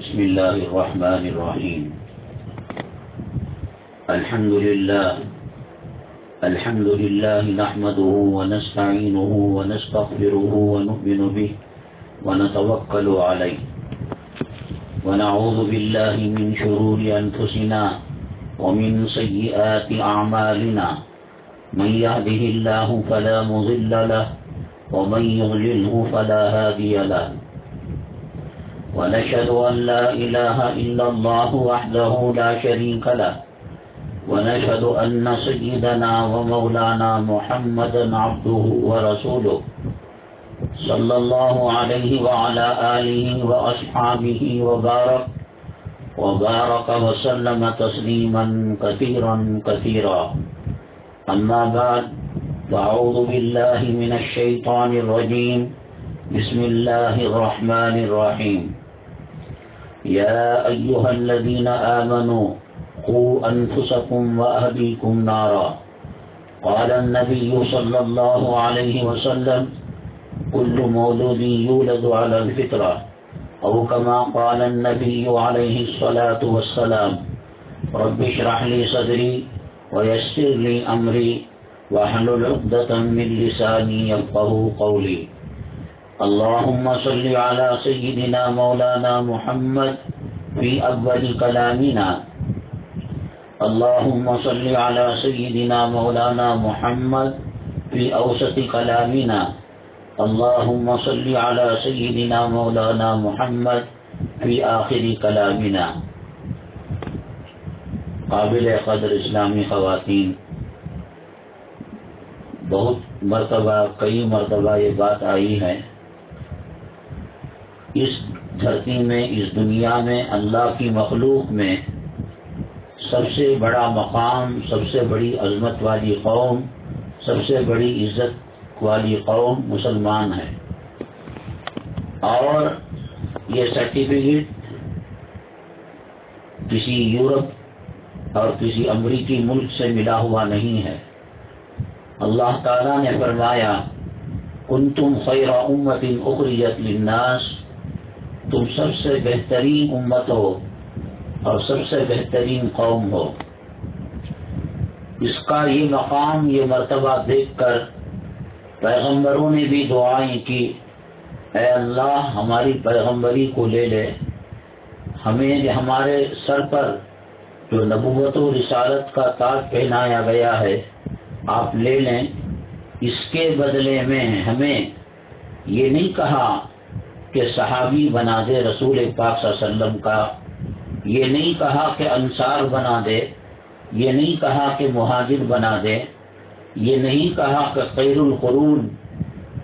بسم الله الرحمن الرحيم. الحمد لله نحمده ونستعينه ونستغفره ونؤمن به ونتوكل عليه ونعوذ بالله من شرور أنفسنا ومن سيئات أعمالنا، من يهده الله فلا مضل له ومن يضلله فلا هادي له، ونشهد أن لا إله إلا الله وحده لا شريك له، ونشهد أن سيدنا ومولانا محمدا عبده ورسوله صلى الله عليه وعلى آله وأصحابه وبارك وسلم تسليما كثيرا. أما بعد، فأعوذ بالله من الشيطان الرجيم. بسم الله الرحمن الرحيم. يا أيها الذين آمنوا قوا أنفسكم وأهليكم نارا. قال النبي صلى الله عليه وسلم: كل مولود يولد على الفطرة، أو كما قال النبي عليه الصلاة والسلام: رب اشرح لي صدري ويسر لي أمري واحلل عقدة من لساني يفقهوا قولي. اللهم صل على سيدنا مولانا محمد في أول كلامنا. اللهم صل على سيدنا مولانا محمد في أوسط كلامنا. اللهم صل على سيدنا مولانا محمد في آخر كلامنا. قابل قدر اسلامی خواتین، کئی مرتبہ یہ بات آئی ہے، اس دھرتی میں، اس دنیا میں، اللہ کی مخلوق میں سب سے بڑا مقام، سب سے بڑی عظمت والی قوم، سب سے بڑی عزت والی قوم مسلمان ہے. اور یہ سرٹیفکیٹ کسی یورپ اور کسی امریکی ملک سے ملا ہوا نہیں ہے. اللہ تعالیٰ نے فرمایا: کنتم خیر امت اخرجت للناس، تم سب سے بہترین امت ہو اور سب سے بہترین قوم ہو. اس کا یہ مقام، یہ مرتبہ دیکھ کر پیغمبروں نے بھی دعائیں کی: اے اللہ، ہماری پیغمبری کو لے لے، ہمیں ہمارے سر پر جو نبوت و رسالت کا تاج پہنایا گیا ہے آپ لے لیں. اس کے بدلے میں ہمیں یہ نہیں کہا کہ صحابی بنا دے رسول پاک صلی اللہ علیہ وسلم کا، یہ نہیں کہا کہ انصار بنا دے، یہ نہیں کہا کہ مہاجر بنا دے، یہ نہیں کہا کہ خیر القرون،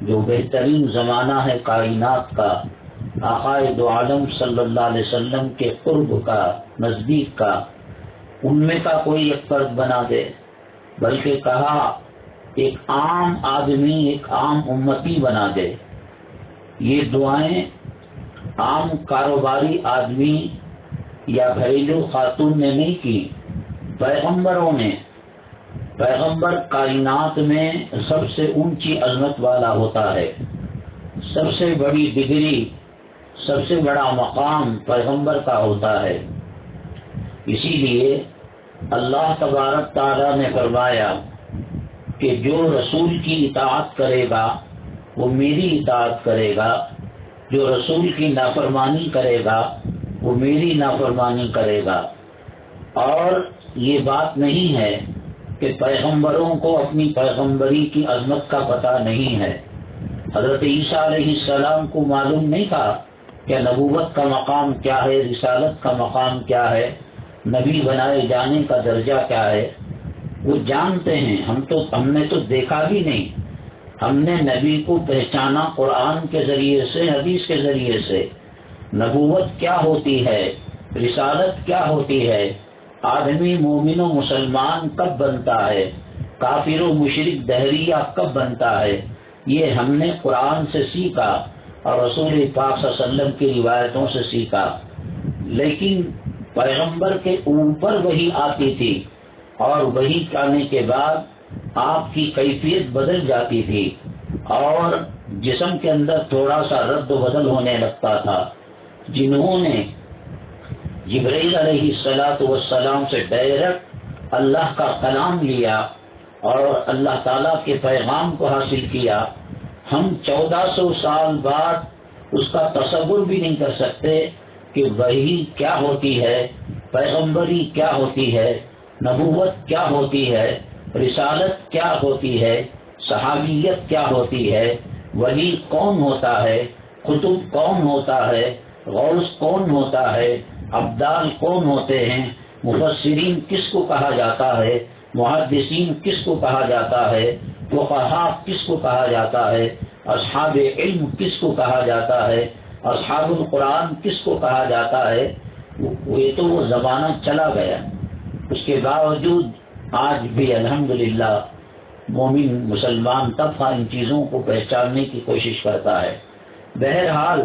جو بہترین زمانہ ہے کائنات کا، آقائے دو عالم صلی اللہ علیہ وسلم کے قرب کا، نزدیک کا، ان میں کا کوئی ایک فرد بنا دے، بلکہ کہا ایک عام آدمی، ایک عام امتی بنا دے. یہ دعائیں عام کاروباری آدمی یا گھریلو خاتون نے نہیں کی، پیغمبروں نے. پیغمبر کائنات میں سب سے اونچی عظمت والا ہوتا ہے، سب سے بڑی ڈگری، سب سے بڑا مقام پیغمبر کا ہوتا ہے. اسی لیے اللہ تبارک تعالیٰ نے فرمایا کہ جو رسول کی اطاعت کرے گا وہ میری اطاعت کرے گا، جو رسول کی نافرمانی کرے گا وہ میری نافرمانی کرے گا. اور یہ بات نہیں ہے کہ پیغمبروں کو اپنی پیغمبری کی عظمت کا پتہ نہیں ہے. حضرت عیسیٰ علیہ السلام کو معلوم نہیں تھا کہ نبوت کا مقام کیا ہے، رسالت کا مقام کیا ہے، نبی بنائے جانے کا درجہ کیا ہے. وہ جانتے ہیں، ہم نے تو دیکھا بھی نہیں، ہم نے نبی کو پہچانا قرآن کے ذریعے سے، حدیث کے ذریعے سے. نبوت کیا ہوتی ہے، رسالت کیا ہوتی ہے، آدمی مومن و مسلمان کب بنتا ہے، کافر و مشرک دہریہ کب بنتا ہے، یہ ہم نے قرآن سے سیکھا اور رسول پاک صلی اللہ علیہ وسلم کی روایتوں سے سیکھا. لیکن پیغمبر کے اوپر وحی آتی تھی اور وحی آنے کے بعد آپ کی کیفیت بدل جاتی تھی اور جسم کے اندر تھوڑا سا رد و بدل ہونے لگتا تھا. جنہوں نے جبرائیل علیہ السلام سے ڈائریکٹ اللہ کا کلام لیا اور اللہ تعالیٰ کے پیغام کو حاصل کیا. ہم 1400 سال بعد اس کا تصور بھی نہیں کر سکتے کہ وحی کیا ہوتی ہے، پیغمبری کیا ہوتی ہے، نبوت کیا ہوتی ہے، رسالت کیا ہوتی ہے، صحابیت کیا ہوتی ہے، ولی کون ہوتا ہے، قطب کون ہوتا ہے، غوث کون ہوتا ہے، ابدال کون ہوتے ہیں، مفسرین کس کو کہا جاتا ہے، محدثین کس کو کہا جاتا ہے، فقہاء کس کو کہا جاتا ہے، اصحاب علم کس کو کہا جاتا ہے، اصحاب القرآن کس کو کہا جاتا ہے. یہ تو وہ زمانہ چلا گیا. اس کے باوجود آج بھی الحمدللہ مومن مسلمان طبقہ ان چیزوں کو پہچاننے کی کوشش کرتا ہے. بہرحال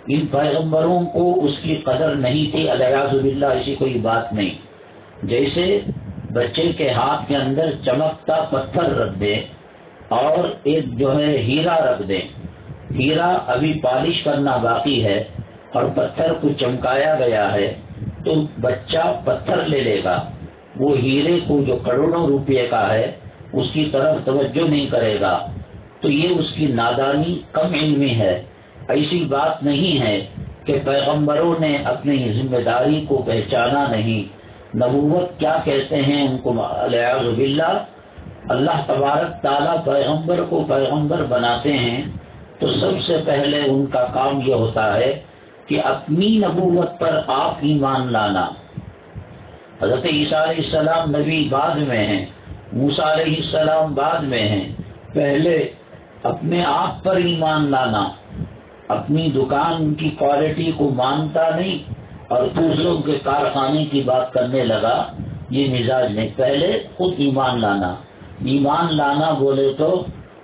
ان پیغمبروں کو اس کی قدر نہیں تھی، الیاذ باللہ، ایسی کوئی بات نہیں. جیسے بچے کے ہاتھ کے اندر چمکتا پتھر رکھ دیں اور ایک جو ہے ہیرا رکھ دیں، ہیرا ابھی پالش کرنا باقی ہے اور پتھر کو چمکایا گیا ہے، تو بچہ پتھر لے لے گا، وہ ہیرے کو جو کروڑوں روپے کا ہے اس کی طرف توجہ نہیں کرے گا. تو یہ اس کی نادانی، کم علمی ہے. ایسی بات نہیں ہے کہ پیغمبروں نے اپنی ذمہ داری کو پہچانا نہیں. نبوت کیا کہتے ہیں ان کو الیاذ باللہ. اللہ تبارک تعالیٰ پیغمبر کو پیغمبر بناتے ہیں تو سب سے پہلے ان کا کام یہ ہوتا ہے کہ اپنی نبوت پر آپ ایمان لانا. حضرت عیسیٰ علیہ السلام نبی بعد میں ہیں، موسیٰ علیہ السلام بعد میں ہیں. پہلے اپنے آپ پر ایمان لانا. اپنی دکان کی کوالٹی کو مانتا نہیں اور دوسروں کے کارخانے کی بات کرنے لگا، یہ مزاج نہیں. پہلے خود ایمان لانا. ایمان لانا بولے تو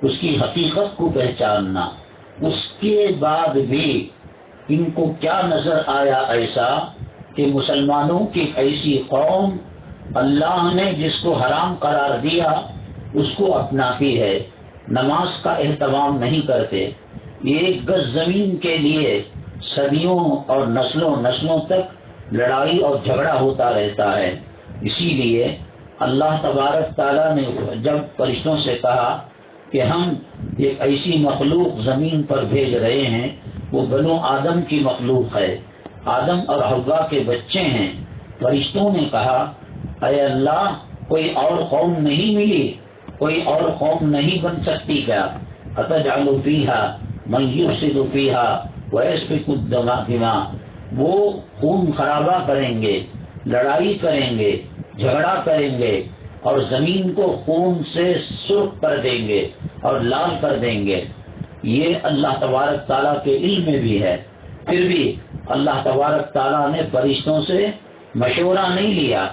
اس کی حقیقت کو پہچاننا. اس کے بعد بھی ان کو کیا نظر آیا ایسا کہ مسلمانوں کی ایسی قوم اللہ نے جس کو حرام قرار دیا اس کو اپناتی ہے، نماز کا اہتمام نہیں کرتے. ایک گز زمین کے لیے صدیوں اور نسلوں تک لڑائی اور جھگڑا ہوتا رہتا ہے. اسی لیے اللہ تبارک تعالیٰ نے جب فرشتوں سے کہا کہ ہم ایک ایسی مخلوق زمین پر بھیج رہے ہیں، وہ بنو آدم کی مخلوق ہے، آدم اور حوا کے بچے ہیں. فرشتوں نے کہا اے اللہ، کوئی اور قوم نہیں ملی، کوئی اور قوم نہیں بن سکتی کیا؟ اتجعل فیہا من یفسد فیہا ویسفک الدماء، وہ خون خرابہ کریں گے، لڑائی کریں گے، جھگڑا کریں گے اور زمین کو خون سے سرخ کر دیں گے اور لال کر دیں گے. یہ اللہ تبارک تعالیٰ کے علم میں بھی ہے. پھر بھی اللہ تبارک تعالیٰ نے فرشتوں سے مشورہ نہیں لیا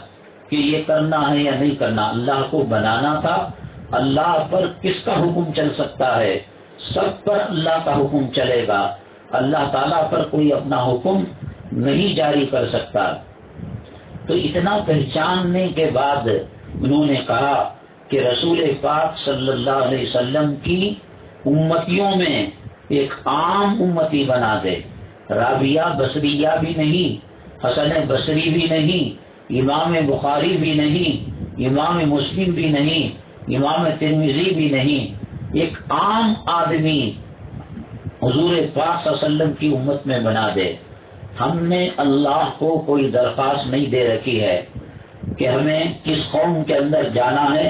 کہ یہ کرنا ہے یا نہیں کرنا. اللہ کو بنانا تھا. اللہ پر کس کا حکم چل سکتا ہے؟ سب پر اللہ کا حکم چلے گا. اللہ تعالیٰ پر کوئی اپنا حکم نہیں جاری کر سکتا. تو اتنا پہچاننے کے بعد انہوں نے کہا کہ رسول پاک صلی اللہ علیہ وسلم کی امتیوں میں ایک عام امتی بنا دے. رابعہ بصریہ بھی نہیں، حسن بصری بھی نہیں، امام بخاری بھی نہیں، امام مسلم بھی نہیں، امام ترمذی بھی نہیں. ایک عام آدمی حضور پاک صلی اللہ علیہ وسلم کی امت میں بنا دے. ہم نے اللہ کو کوئی درخواست نہیں دے رکھی ہے کہ ہمیں کس قوم کے اندر جانا ہے،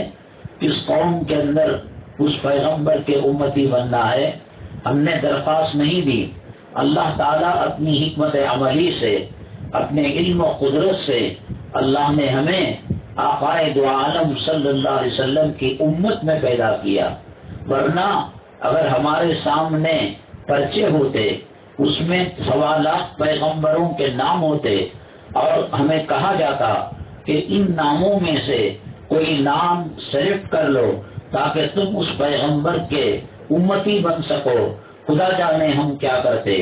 کس قوم کے اندر اس پیغمبر کے امتی بننا ہے. ہم نے درخواست نہیں دی. اللہ تعالیٰ اپنی حکمت عملی سے، اپنے علم و قدرت سے اللہ نے ہمیں آقائے دو عالم صلی اللہ علیہ وسلم کی امت میں پیدا کیا. ورنہ اگر ہمارے سامنے پرچے ہوتے، اس میں سوالات پیغمبروں کے نام ہوتے اور ہمیں کہا جاتا کہ ان ناموں میں سے کوئی نام سلیکٹ کر لو تاکہ تم اس پیغمبر کے امتی بن سکو، خدا جانے ہم کیا کرتے.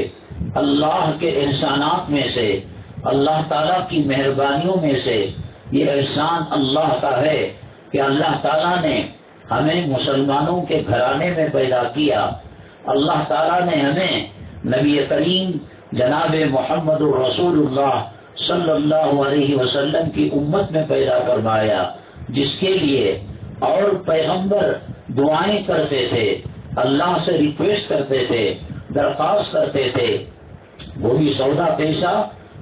اللہ کے احسانات میں سے، اللہ تعالیٰ کی مہربانیوں میں سے یہ احسان اللہ کا ہے کہ اللہ تعالیٰ نے ہمیں مسلمانوں کے گھرانے میں پیدا کیا. اللہ تعالیٰ نے ہمیں نبی کریم جناب محمد رسول اللہ صلی اللہ علیہ وسلم کی امت میں پیدا فرمایا، جس کے لیے اور پیغمبر دعائیں کرتے تھے، اللہ سے ریکویسٹ کرتے تھے، درخواست کرتے تھے، وہ بھی سودا پیشہ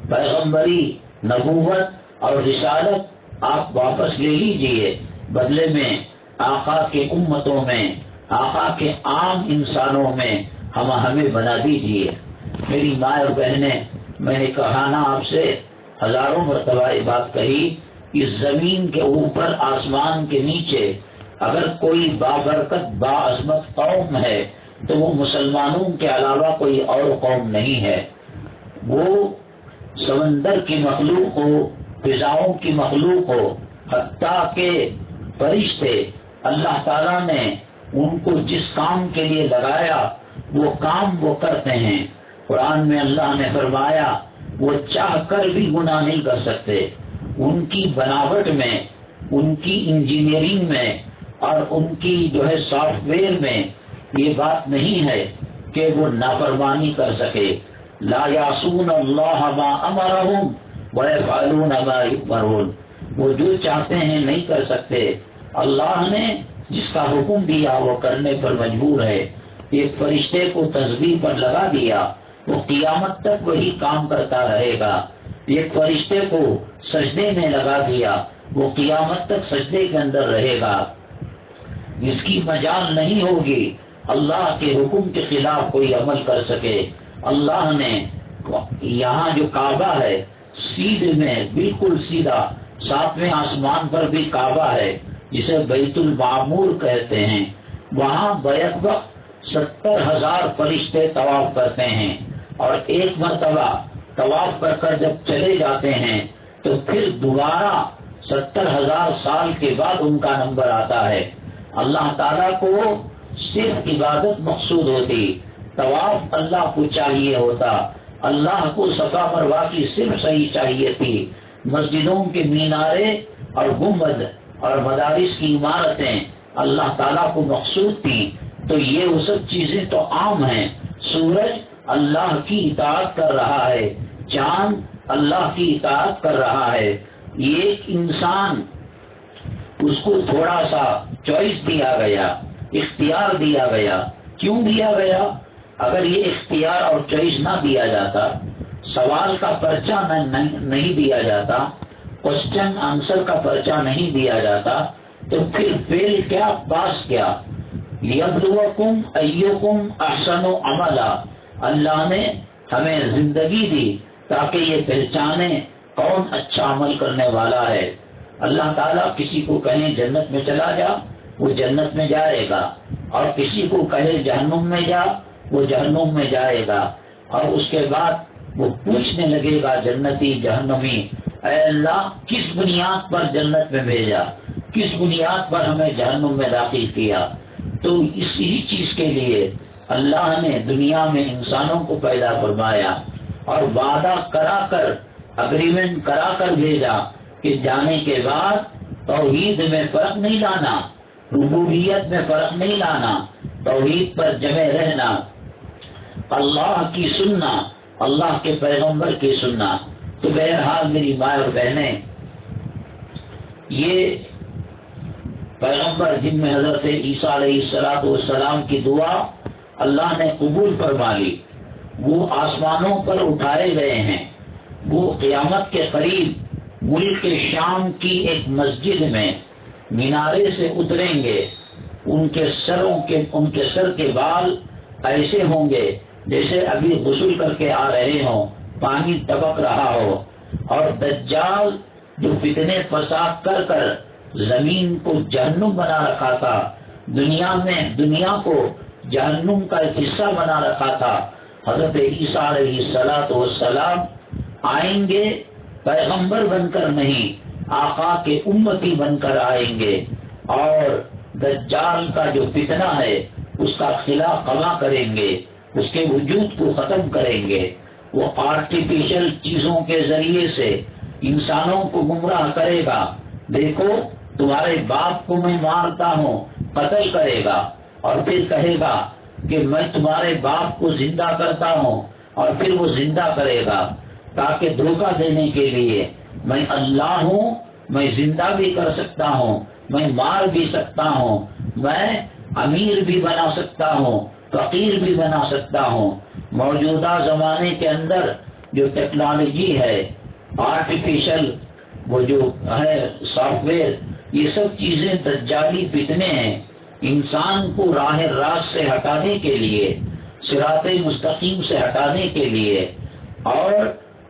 پیغمبری، نبوت اور رسالت آپ واپس لے لیجئے، بدلے میں آقا کے امتوں میں، آقا کے عام انسانوں میں ہمیں بنا دیجئے۔ میری ماں اور بہنیں، میں نے کہانا آپ سے ہزاروں مرتبہ یہ بات کہی، اس زمین کے اوپر آسمان کے نیچے اگر کوئی بابرکت باعظمت قوم ہے تو وہ مسلمانوں کے علاوہ کوئی اور قوم نہیں ہے۔ وہ سمندر کی مخلوق ہو، فضاؤں کی مخلوق ہو، حتیٰ کہ فرشتے، اللہ تعالیٰ نے ان کو جس کام کے لیے لگایا وہ کام وہ کرتے ہیں۔ قرآن میں اللہ نے فرمایا وہ چاہ کر بھی گناہ نہیں کر سکتے۔ ان کی بناوٹ میں، ان کی انجینئرنگ میں اور ان کی سافٹ ویئر میں یہ بات نہیں ہے کہ وہ نافرمانی کر سکے۔ لا یعصون اللہ ما امرہم ویفعلون ما یؤمرون، وہ جو چاہتے ہیں نہیں کر سکتے، اللہ نے جس کا حکم دیا وہ کرنے پر مجبور ہے۔ ایک فرشتے کو تسبیح پر لگا دیا، وہ قیامت تک وہی کام کرتا رہے گا۔ ایک فرشتے کو سجدے میں لگا دیا، وہ قیامت تک سجدے کے اندر رہے گا۔ اس کی مجال نہیں ہوگی اللہ کے حکم کے خلاف کوئی عمل کر سکے۔ اللہ نے یہاں جو کعبہ ہے سیدھے میں بالکل سیدھا، ساتویں آسمان پر بھی کعبہ ہے جسے بیت المعمور کہتے ہیں، وہاں بیک وقت 70,000 فرشتے طواف کرتے ہیں، اور ایک مرتبہ طواف کر کر جب چلے جاتے ہیں تو پھر دوبارہ 70,000 سال کے بعد ان کا نمبر آتا ہے۔ اللہ تعالیٰ کو صرف عبادت مقصود ہوتی، طواف اللہ کو چاہیے ہوتا، اللہ کو صفا مروہ کی صرف صحیح چاہیے تھی، مسجدوں کے مینارے اور گنبد اور مدارس کی عمارتیں اللہ تعالیٰ کو مقصود تھیں۔ تو یہ وہ سب چیزیں تو عام ہیں، سورج اللہ کی اطاعت کر رہا ہے، چاند اللہ کی اطاعت کر رہا ہے۔ ایک انسان، اس کو تھوڑا سا چوائس دیا گیا، اختیار دیا گیا۔ کیوں دیا گیا؟ اگر یہ اختیار اور چوائس نہ دیا جاتا، سوال کا پرچہ نہیں دیا جاتا، کوسچن آنسر کا پرچہ نہیں دیا جاتا، تو پھر فیل کیا پاس کیا؟ لیبلوکم ایکم احسن عملا، اللہ نے ہمیں زندگی دی تاکہ یہ پہچانے کون اچھا عمل کرنے والا ہے۔ اللہ تعالیٰ کسی کو کہیں جنت میں چلا جا، وہ جنت میں جائے گا، اور کسی کو کہے جہنم میں جا، وہ جہنم میں جائے گا، اور اس کے بعد وہ پوچھنے لگے گا جنتی جہنمی، اے اللہ کس بنیاد پر جنت میں بھیجا، کس بنیاد پر ہمیں جہنم میں داخل کیا؟ تو اسی چیز کے لیے اللہ نے دنیا میں انسانوں کو پیدا فرمایا اور وعدہ کرا کر، اگریمنٹ کرا کر بھیجا کہ جانے کے بعد توحید میں فرق نہیں لانا، ربوبیت میں فرق نہیں لانا، توحید پر جمع رہنا، اللہ کی سننا، اللہ کے پیغمبر کی سننا۔ تو بہرحال میری ماں اور بہنیں، یہ پیغمبر جن میں حضرت عیسیٰ علیہ السلام کی دعا اللہ نے قبول فرما لی، وہ آسمانوں پر اٹھائے گئے ہیں، وہ قیامت کے قریب ملک شام کی ایک مسجد میں مینارے سے اتریں گے، ان کے سر کے بال ایسے ہوں گے جیسے ابھی غسل کر کے آ رہے ہوں، پانی ٹپک رہا ہو، اور دجال جو فتنے فساد کر کر زمین کو جہنم بنا رکھا تھا، دنیا کو جہنم کا ایک حصہ بنا رکھا تھا، حضرت عیسیٰ علیہ السلام آئیں گے، پیغمبر بن کر نہیں، آقا کے امتی بن کر آئیں گے، اور دجال کا جو فتنہ ہے اس کا خلا قما کریں گے، اس کے وجود کو ختم کریں گے۔ وہ آرٹیفیشل چیزوں کے ذریعے سے انسانوں کو گمراہ کرے گا، دیکھو تمہارے باپ کو میں مارتا ہوں، قتل کرے گا، اور پھر کہے گا کہ میں تمہارے باپ کو زندہ کرتا ہوں، اور پھر وہ زندہ کرے گا۔ تاکہ دھوکہ دینے کے لیے میں اللہ ہوں، میں زندہ بھی کر سکتا ہوں، میں مار بھی سکتا ہوں، میں امیر بھی بنا سکتا ہوں، فقیر بھی بنا سکتا ہوں۔ موجودہ زمانے کے اندر جو ٹیکنالوجی ہے، آرٹیفیشل وہ جو ہے سافٹ ویئر، یہ سب چیزیں دجالی فتنے ہیں۔ انسان کو راہ راست سے ہٹانے کے لیے، صراط مستقیم سے ہٹانے کے لیے، اور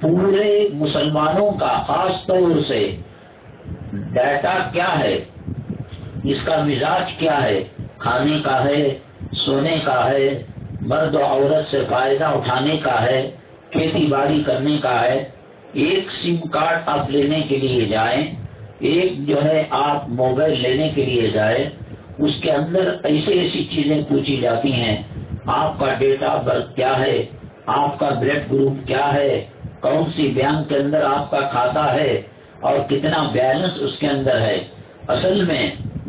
پورے مسلمانوں کا خاص طور سے ڈیٹا کیا ہے، اس کا مزاج کیا ہے، کھانے کا ہے، سونے کا ہے، مرد و عورت سے فائدہ اٹھانے کا ہے، کھیتی باڑی کرنے کا ہے۔ ایک سم کارڈ آپ لینے کے لیے جائیں، ایک جو ہے آپ موبائل لینے کے لیے جائیں، اس کے اندر ایسی چیزیں پوچھی جاتی ہیں، آپ کا ڈیٹ آف برتھ کیا ہے، آپ کا بلڈ گروپ کیا ہے، کون سی بینک کے اندر آپ کا کھاتا ہے، اور کتنا بیلنس اس کے اندر ہے۔ اصل میں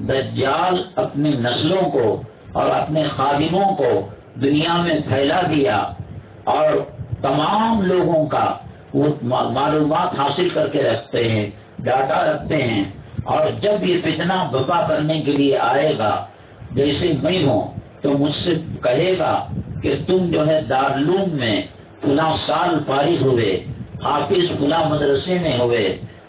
دجال اپنے نسلوں کو اور اپنے خادموں کو دنیا میں پھیلا دیا، اور تمام لوگوں کا وہ معلومات حاصل کر کے رکھتے ہیں، ڈاٹا رکھتے ہیں، اور جب یہ فتنہ بپا کرنے کے لیے آئے گا، جیسے میں ہوں تو مجھ سے کہے گا کہ تم جو ہے دارالعلوم میں فلاں سال فارغ ہوئے، حافظ فلاں مدرسے میں ہوئے،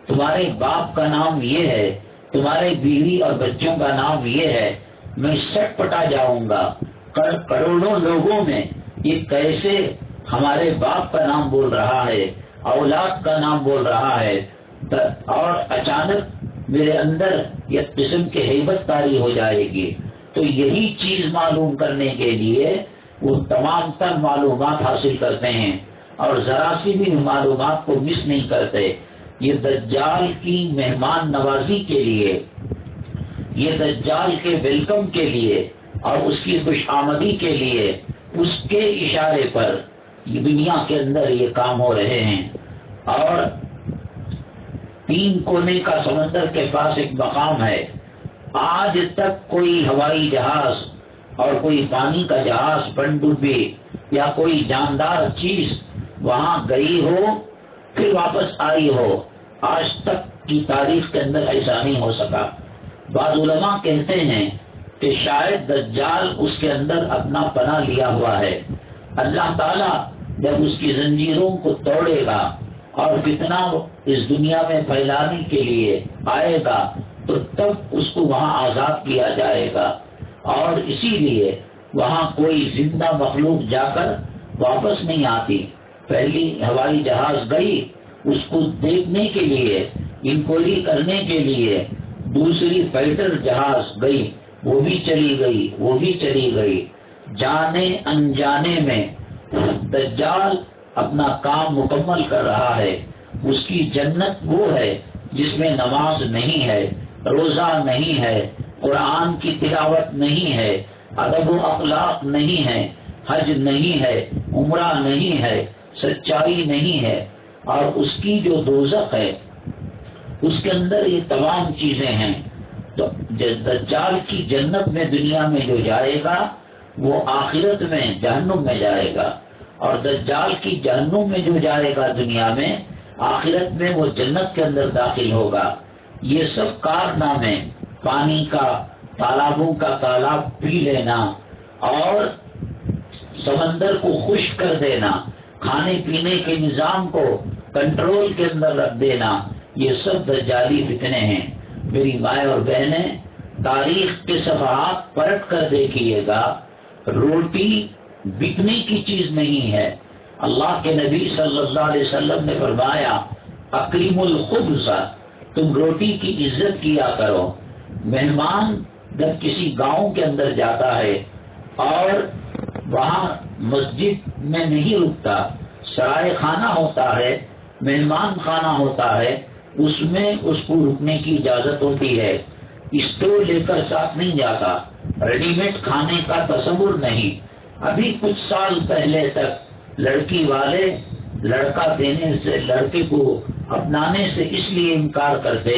تمہارے باپ کا نام یہ ہے، تمہارے بیوی اور بچوں کا نام یہ ہے۔ میں سٹ پٹا جاؤں گا، کروڑوں لوگوں میں یہ کیسے ہمارے باپ کا نام بول رہا ہے، اولاد کا نام بول رہا ہے، اور اچانک میرے اندر یہ قسم کی ہیبت طاری ہو جائے گی۔ تو یہی چیز معلوم کرنے کے لیے وہ تمام تر معلومات حاصل کرتے ہیں، اور ذرا سی بھی معلومات کو مس نہیں کرتے۔ یہ دجال کی مہمان نوازی کے لیے، یہ دجال کے ویلکم کے لیے اور اس کی خوش آمدی کے لیے، اس کے اشارے پر یہ دنیا کے اندر یہ کام ہو رہے ہیں۔ اور 3 کونے کا سمندر کے پاس ایک مقام ہے، آج تک کوئی ہوائی جہاز اور کوئی پانی کا جہاز، پنڈبی یا کوئی جاندار چیز وہاں گئی ہو پھر واپس آئی ہو، آج تک کی تاریخ کے اندر ایسا نہیں ہو سکا۔ بعض علماء کہتے ہیں کہ شاید دجال اس کے اندر اپنا پناہ لیا ہوا ہے۔ اللہ تعالیٰ جب اس کی زنجیروں کو توڑے گا اور فتنہ اس دنیا میں پھیلانے کے لیے آئے گا تو تب اس کو وہاں آزاد کیا جائے گا، اور اسی لیے وہاں کوئی زندہ مخلوق جا کر واپس نہیں آتی۔ پہلی ہوائی جہاز گئی اس کو دیکھنے کے لیے، انکوائری کرنے کے لیے، دوسری فائٹر جہاز گئی، وہ بھی چلی گئی، وہ بھی چلی گئی۔ جانے انجانے میں دجال اپنا کام مکمل کر رہا ہے۔ اس کی جنت وہ ہے جس میں نماز نہیں ہے، روزہ نہیں ہے، قرآن کی تلاوت نہیں ہے، ادب و اخلاق نہیں ہے، حج نہیں ہے، عمرہ نہیں ہے، سچائی نہیں ہے، اور اس کی جو دوزخ ہے اس کے اندر یہ تمام چیزیں ہیں۔ تو دجال کی جنت میں دنیا میں جو جائے گا وہ آخرت میں جہنم میں جائے گا، اور دجال کی جہنم میں جو جائے گا دنیا میں، آخرت میں وہ جنت کے اندر داخل ہوگا۔ یہ سب کارنامے، پانی کا، تالابوں کا تالاب پی لینا، اور سمندر کو خشک کر دینا، کھانے پینے کے نظام کو کنٹرول کے اندر رکھ دینا، یہ سب دجالی فتنے ہیں۔ میری مائیں اور بہنیں، تاریخ کے صفحات پلٹ کر دیکھیے گا، روٹی بکنے کی چیز نہیں ہے۔ اللہ کے نبی صلی اللہ علیہ وسلم نے فرمایا، اکریم الخبز، تم روٹی کی عزت کیا کرو۔ مہمان جب کسی گاؤں کے اندر جاتا ہے اور وہاں مسجد میں نہیں رکتا، سرائے خانہ ہوتا ہے، مہمان خانہ ہوتا ہے، اس میں اس کو رکنے کی اجازت ہوتی ہے۔ اسٹور لے کر ساتھ نہیں جاتا، ریڈی میڈ کھانے کا تصور نہیں۔ ابھی کچھ سال پہلے تک لڑکی والے لڑکا دینے سے، لڑکے کو اپنانے سے اس لیے انکار کرتے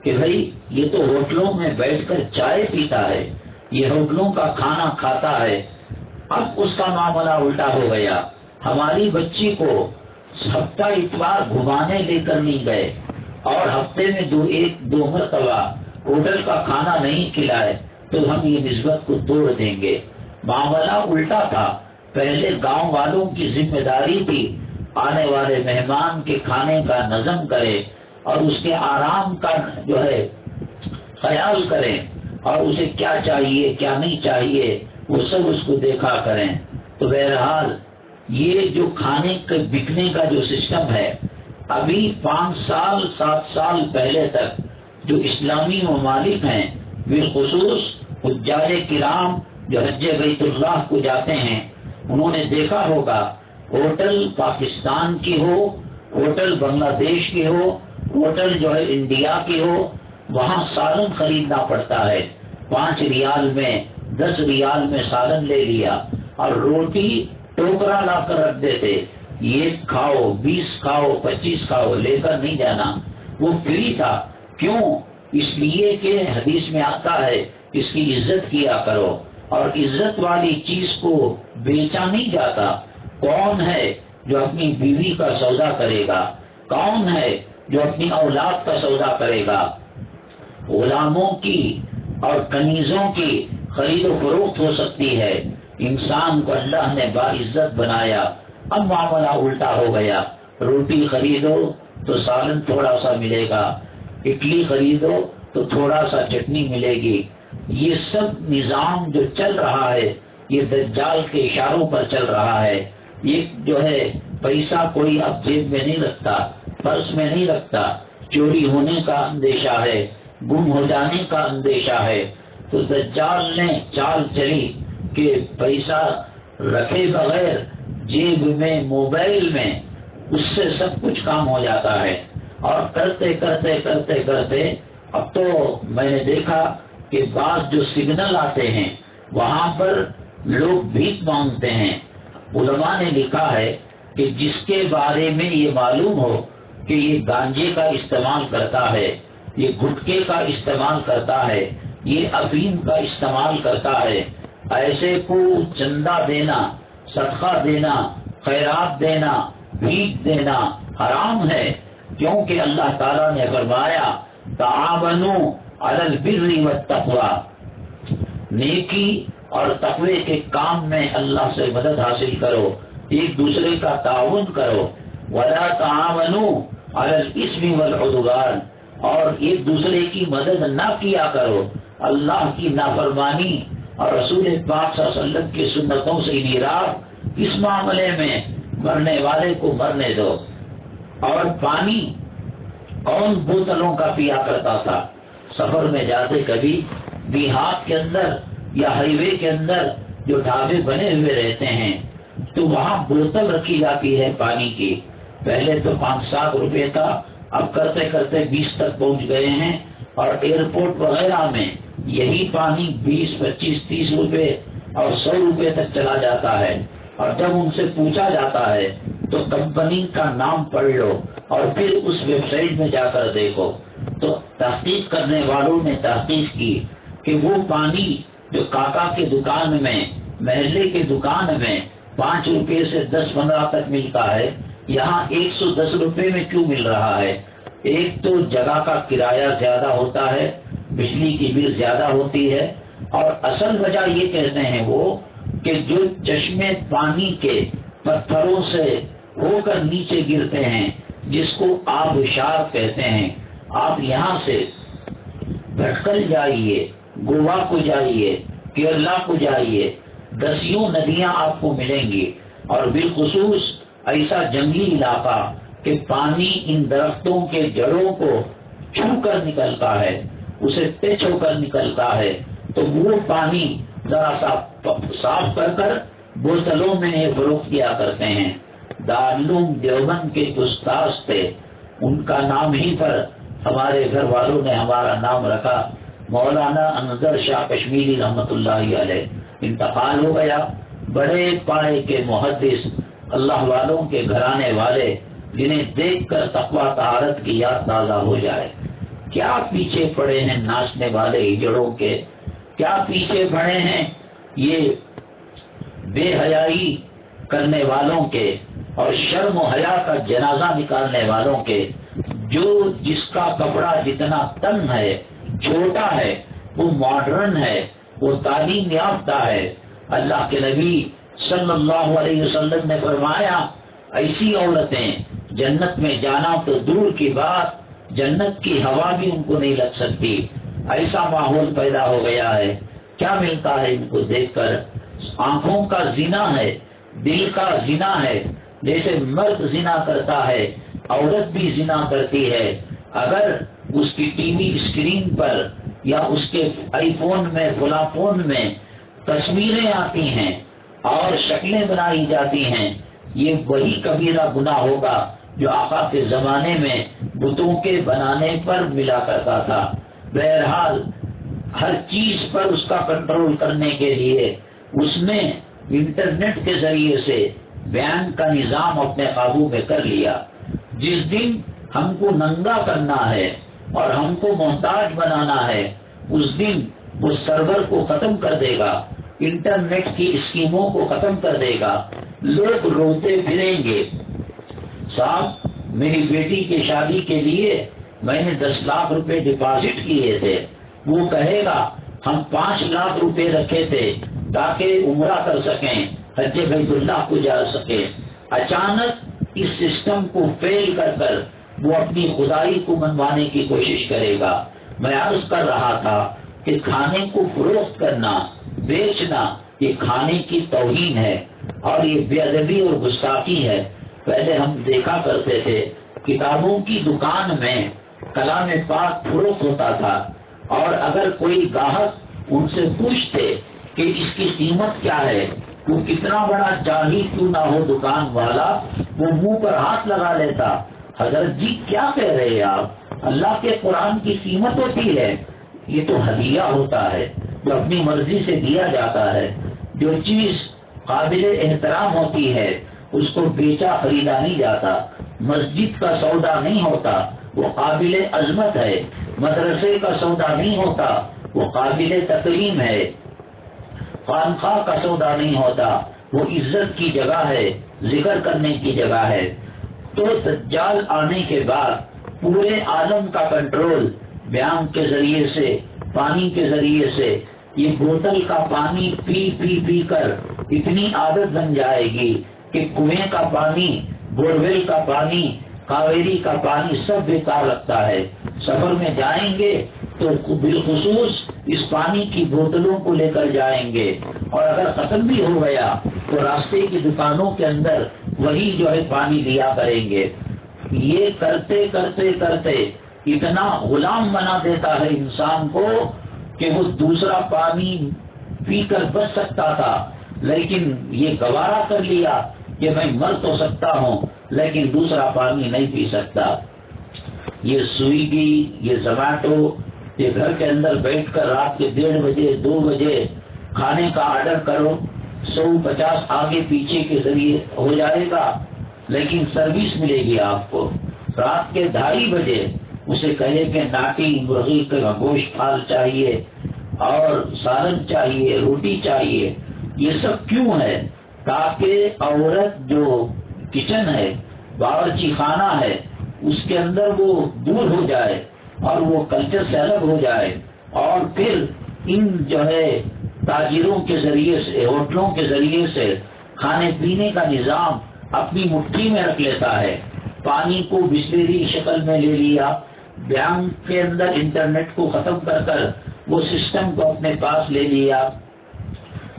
کہ بھائی یہ تو ہوٹلوں میں بیٹھ کر چائے پیتا ہے، یہ ہوٹلوں کا کھانا کھاتا ہے۔ اب اس کا معاملہ الٹا ہو گیا، ہماری بچی کو ہفتہ اتوار گھمانے لے کر نہیں گئے اور ہفتے میں دو مرتبہ ہوٹل کا کھانا نہیں کھلائے تو ہم یہ نسبت کو توڑ دیں گے۔ معاملہ الٹا تھا، پہلے گاؤں والوں کی ذمہ داری تھی آنے والے مہمان کے کھانے کا نظم کرے اور اس کے آرام کا جو ہے خیال کریں اور اسے کیا چاہیے کیا نہیں چاہیے وہ سب اس کو دیکھا کریں۔ تو بہرحال یہ جو کھانے کے بکنے کا جو سسٹم ہے، ابھی 5 سال 7 سال پہلے تک جو اسلامی ممالک ہیں بالخصوص حجاج کرام جو حج بیت اللہ کو جاتے ہیں، انہوں نے دیکھا ہوگا ہوٹل پاکستان کی ہو، ہوٹل بنگلہ دیش کی ہو، ہوٹل جو ہے انڈیا کی ہو، وہاں سالن خریدنا پڑتا ہے۔ 5 ریال میں 10 ریال میں سالن لے لیا اور روٹی ٹوکرا لا کر رکھ دیتے، یہ کھاؤ 20 کھاؤ 25 کھاؤ، لے کر نہیں جانا، وہ فری تھا۔ کیوں؟ اس لیے کہ حدیث میں آتا ہے اس کی عزت کیا کرو، اور عزت والی چیز کو بیچا نہیں جاتا۔ کون ہے جو اپنی بیوی کا سودا کرے گا؟ کون ہے جو اپنی اولاد کا سودا کرے گا؟ غلاموں کی اور کنیزوں کی خرید و فروخت ہو سکتی ہے۔ انسان کو اللہ نے باعزت بنایا، اب معاملہ الٹا ہو گیا، روٹی خریدو تو سالن تھوڑا سا ملے گا، اڈلی خریدو تو تھوڑا سا چٹنی ملے گی۔ یہ سب نظام جو چل رہا ہے یہ دجال کے اشاروں پر چل رہا ہے۔ یہ جو ہے پیسہ کوئی اب جیب میں نہیں رکھتا، پرس میں نہیں رکھتا، چوری ہونے کا اندیشہ ہے، گم ہو جانے کا اندیشہ ہے۔ تو دجال نے چال چلی کہ پیسہ رکھے بغیر جیب میں موبائل میں اس سے سب کچھ کام ہو جاتا ہے، اور کرتے کرتے کرتے کرتے اب تو میں نے دیکھا کہ بعض جو سگنل آتے ہیں وہاں پر لوگ بھیک مانگتے ہیں۔ علماء نے لکھا ہے کہ جس کے بارے میں یہ معلوم ہو کہ یہ گانجے کا استعمال کرتا ہے، یہ گٹکے کا استعمال کرتا ہے، یہ افیم کا استعمال کرتا ہے، ایسے کو چندہ دینا، صدقہ دینا، خیرات دینا، بھیک دینا حرام ہے، کیونکہ اللہ تعالیٰ نے فرمایا تعاونوا علی البر والتقوی، نیکی اور تقوی کے کام میں اللہ سے مدد حاصل کرو، ایک دوسرے کا تعاون کرو، ولا تعاونوا علی الاثم والعدوان، اور ایک دوسرے کی مدد نہ کیا کرو اللہ کی نافرمانی اور رسول پاک صلی اللہ علیہ وسلم کی سنتوں سے انحراف، اس معاملے میں مرنے والے کو مرنے دو۔ اور پانی کون بوتلوں کا پیا کرتا تھا؟ سفر میں جاتے کبھی دیہات کے اندر یا ہائی وے کے اندر جو ڈھابے بنے ہوئے رہتے ہیں تو وہاں بوتل رکھی جاتی ہے پانی کی، پہلے تو 5-7 روپے تھا، اب کرتے کرتے 20 تک پہنچ گئے ہیں، اور ایئرپورٹ وغیرہ میں یہی پانی 20, 25, 30 روپے اور 100 روپے تک چلا جاتا ہے۔ اور جب ان سے پوچھا جاتا ہے تو کمپنی کا نام پڑھ لو اور پھر اس ویب سائٹ میں جا کر دیکھو، تو تحقیق کرنے والوں نے تحقیق کی کہ وہ پانی جو کاکا کے دکان میں، محلے کے دکان میں 5 روپے سے 10-15 تک ملتا ہے، یہاں 110 روپے میں کیوں مل رہا ہے؟ ایک تو جگہ کا کرایہ زیادہ ہوتا ہے، بجلی کی بل زیادہ ہوتی ہے، اور اصل وجہ یہ کہتے ہیں وہ کہ جو چشمے پانی کے پتھروں سے ہو کر نیچے گرتے ہیں جس کو آبشار کہتے ہیں، آپ یہاں سے بھٹکل جائیے، گوا کو جائیے، کیرلا کو جائیے، 10 ندیاں آپ کو ملیں گی، اور بالخصوص ایسا جنگلی علاقہ کہ پانی ان درختوں کے جڑوں کو چھو کر نکلتا ہے، اسے ٹچ ہو کر نکلتا ہے، تو وہ پانی ذرا سا صاف کر بوتلوں میں فروخت کیا کرتے ہیں۔ دارالعلوم دیوبند کے استاذ تھے، ان کا نام ہی پر ہمارے گھر والوں نے ہمارا نام رکھا، مولانا انظر شاہ کشمیری رحمت اللہ علیہ، انتقال ہو گیا۔ بڑے پائے کے محدث، اللہ والوں کے گھرانے والے، جنہیں دیکھ کر تقویٰ طہارت کی یاد تازہ ہو جائے۔ کیا پیچھے پڑے ہیں ناچنے والے ہجڑوں کے، کیا پیچھے پڑے ہیں یہ بے حیائی کرنے والوں کے، اور شرم و حیا کا جنازہ نکالنے والوں کے، جو جس کا کپڑا جتنا تنگ ہے، چھوٹا ہے، وہ ماڈرن ہے، وہ تعلیم یافتہ ہے۔ اللہ کے نبی صلی اللہ علیہ وسلم نے فرمایا ایسی عورتیں جنت میں جانا تو دور کی بات، جنت کی ہوا بھی ان کو نہیں لگ سکتی۔ ایسا ماحول پیدا ہو گیا ہے۔ کیا ملتا ہے ان کو دیکھ کر؟ آنکھوں کا زنا ہے، دل کا زنا ہے۔ جیسے مرد زنا کرتا ہے، عورت بھی زنا کرتی ہے۔ اگر اس کی ٹی وی اسکرین پر یا اس کے آئی فون میں، فلاں فون میں تصویریں آتی ہیں اور شکلیں بنائی جاتی ہیں، یہ وہی کبیرہ گناہ ہوگا جو آقا کے زمانے میں بتوں کے بنانے پر ملا کرتا تھا۔ بہرحال ہر چیز پر اس کا کنٹرول کرنے کے لیے اس نے انٹرنیٹ کے ذریعے سے بیان کا نظام اپنے قابو میں کر لیا۔ جس دن ہم کو ننگا کرنا ہے اور ہم کو محتاج بنانا ہے، اس دن وہ سرور کو ختم کر دے گا، انٹرنیٹ کی اسکیموں کو ختم کر دے گا۔ لوگ روتے پھریں گے، صاحب میری بیٹی کی شادی کے لیے میں نے 10 لاکھ روپے ڈپازٹ کیے تھے، وہ کہے گا ہم 5 لاکھ روپے رکھے تھے تاکہ عمرہ کر سکیں، حج بیت اللہ کو جا سکیں۔ اچانک اس سسٹم کو فیل کر کر وہ اپنی خدائی کو منوانے کی کوشش کرے گا۔ میں عرض کر رہا تھا کہ کھانے کو فروخت کرنا، بیچنا، یہ کھانے کی توہین ہے اور یہ بے ادبی اور گستاخی ہے۔ پہلے ہم دیکھا کرتے تھے کتابوں کی دکان میں کلام پاک فروخت ہوتا تھا، اور اگر کوئی گاہک ان سے پوچھتے کہ اس کی قیمت کیا ہے، وہ کتنا بڑا جاہل کیوں نہ ہو دکان والا، وہ منہ پر ہاتھ لگا لیتا، حضرت جی کیا کہہ رہے ہیں آپ؟ اللہ کے قرآن کی قیمت ہوتی ہے، یہ تو ہدیہ ہوتا ہے جو اپنی مرضی سے دیا جاتا ہے۔ جو چیز قابل احترام ہوتی ہے اس کو بیچا خریدا نہیں جاتا۔ مسجد کا سودا نہیں ہوتا، وہ قابل عظمت ہے۔ مدرسے کا سودا نہیں ہوتا، وہ قابل تکریم ہے۔ خانقاہ کا سودا نہیں ہوتا، وہ عزت کی جگہ ہے، ذکر کرنے کی جگہ ہے۔ تو دجال آنے کے بعد پورے عالم کا کنٹرول بیان کے ذریعے سے، پانی کے ذریعے سے، یہ بوتل کا پانی پی پی پی کر اتنی عادت بن جائے گی کہ کنویں کا پانی، بورویل کا پانی، کاویری کا پانی سب بیکار لگتا ہے۔ سفر میں جائیں گے تو بالخصوص اس پانی کی بوتلوں کو لے کر جائیں گے، اور اگر ختم بھی ہو گیا تو راستے کی دکانوں کے اندر وہی جو ہے پانی لیا کریں گے۔ یہ کرتے کرتے کرتے اتنا غلام بنا دیتا ہے انسان کو کہ وہ دوسرا پانی پی کر بچ سکتا تھا، لیکن یہ گوارا کر لیا کہ میں مر تو سکتا ہوں لیکن دوسرا پانی نہیں پی سکتا۔ یہ سویگی، یہ زومیٹو، یہ گھر کے اندر بیٹھ کر رات کے 1:30 بجے 2 بجے کھانے کا آرڈر کرو، 150 آگے پیچھے کے ذریعے ہو جائے گا، لیکن سروس ملے گی آپ کو۔ رات کے 2:30 بجے اسے کہے کہ ناٹی مرغی کا گوشت پھال چاہیے اور سالن چاہیے، روٹی چاہیے۔ یہ سب کیوں ہے؟ تاکہ عورت جو کچن ہے، باورچی خانہ ہے، اس کے اندر وہ دور ہو جائے اور وہ کلچر سے الگ ہو جائے، اور پھر ان جو ہے تاجروں کے ذریعے سے، ہوٹلوں کے ذریعے سے کھانے پینے کا نظام اپنی مٹھی میں رکھ لیتا ہے۔ پانی کو بسلری شکل میں لے لیا، بینک کے اندر انٹرنیٹ کو ختم کر کر وہ سسٹم کو اپنے پاس لے لیا۔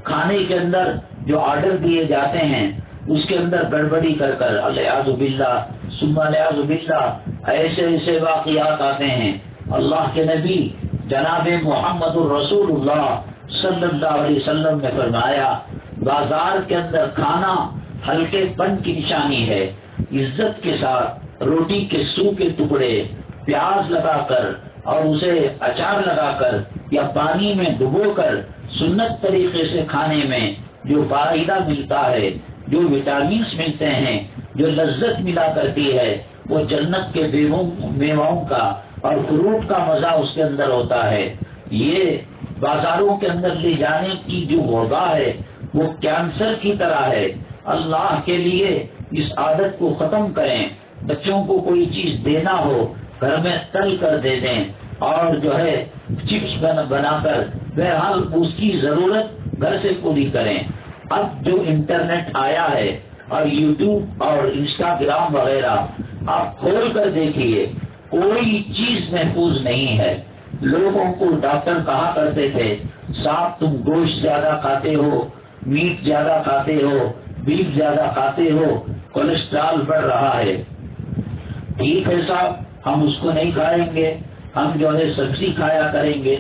کھانے کے اندر جو آرڈر دیے جاتے ہیں اس کے اندر گڑبڑی کر کر الیاذ باللہ ثم الیاذ باللہ ایسے ایسے واقعات آتے ہیں۔ اللہ کے نبی جناب محمد الرسول اللہ صلی اللہ علیہ وسلم نے فرمایا بازار کے اندر کھانا ہلکے پن کی نشانی ہے۔ عزت کے ساتھ روٹی کے سو کے ٹکڑے پیاز لگا کر اور اسے اچار لگا کر یا پانی میں ڈبو کر سنت طریقے سے کھانے میں جو فائدہ ملتا ہے، جو وٹامنس ملتے ہیں، جو لذت ملا کرتی ہے، وہ جنت کے میووں کا اور فروٹ کا مزہ اس کے اندر ہوتا ہے۔ یہ بازاروں کے اندر لے جانے کی جو وبا ہے وہ کینسر کی طرح ہے۔ اللہ کے لیے اس عادت کو ختم کریں. بچوں کو کوئی چیز دینا ہو گھر میں تل کر دے دیں اور جو ہے چپس بنا کر بہرحال اس کی ضرورت گھر سے پوری کریں. اب جو انٹرنیٹ آیا ہے اور یوٹیوب اور انسٹاگرام وغیرہ آپ کھول کر دیکھیے کوئی چیز محفوظ نہیں ہے. لوگوں کو ڈاکٹر کہا کرتے تھے صاحب تم گوشت زیادہ کھاتے ہو, میٹ زیادہ کھاتے ہو, بیف زیادہ کھاتے ہو, کولیسٹرول بڑھ رہا ہے. ٹھیک ہے صاحب, ہم اس کو نہیں کھائیں گے, ہم جو ہے سبزی کھایا کریں گے.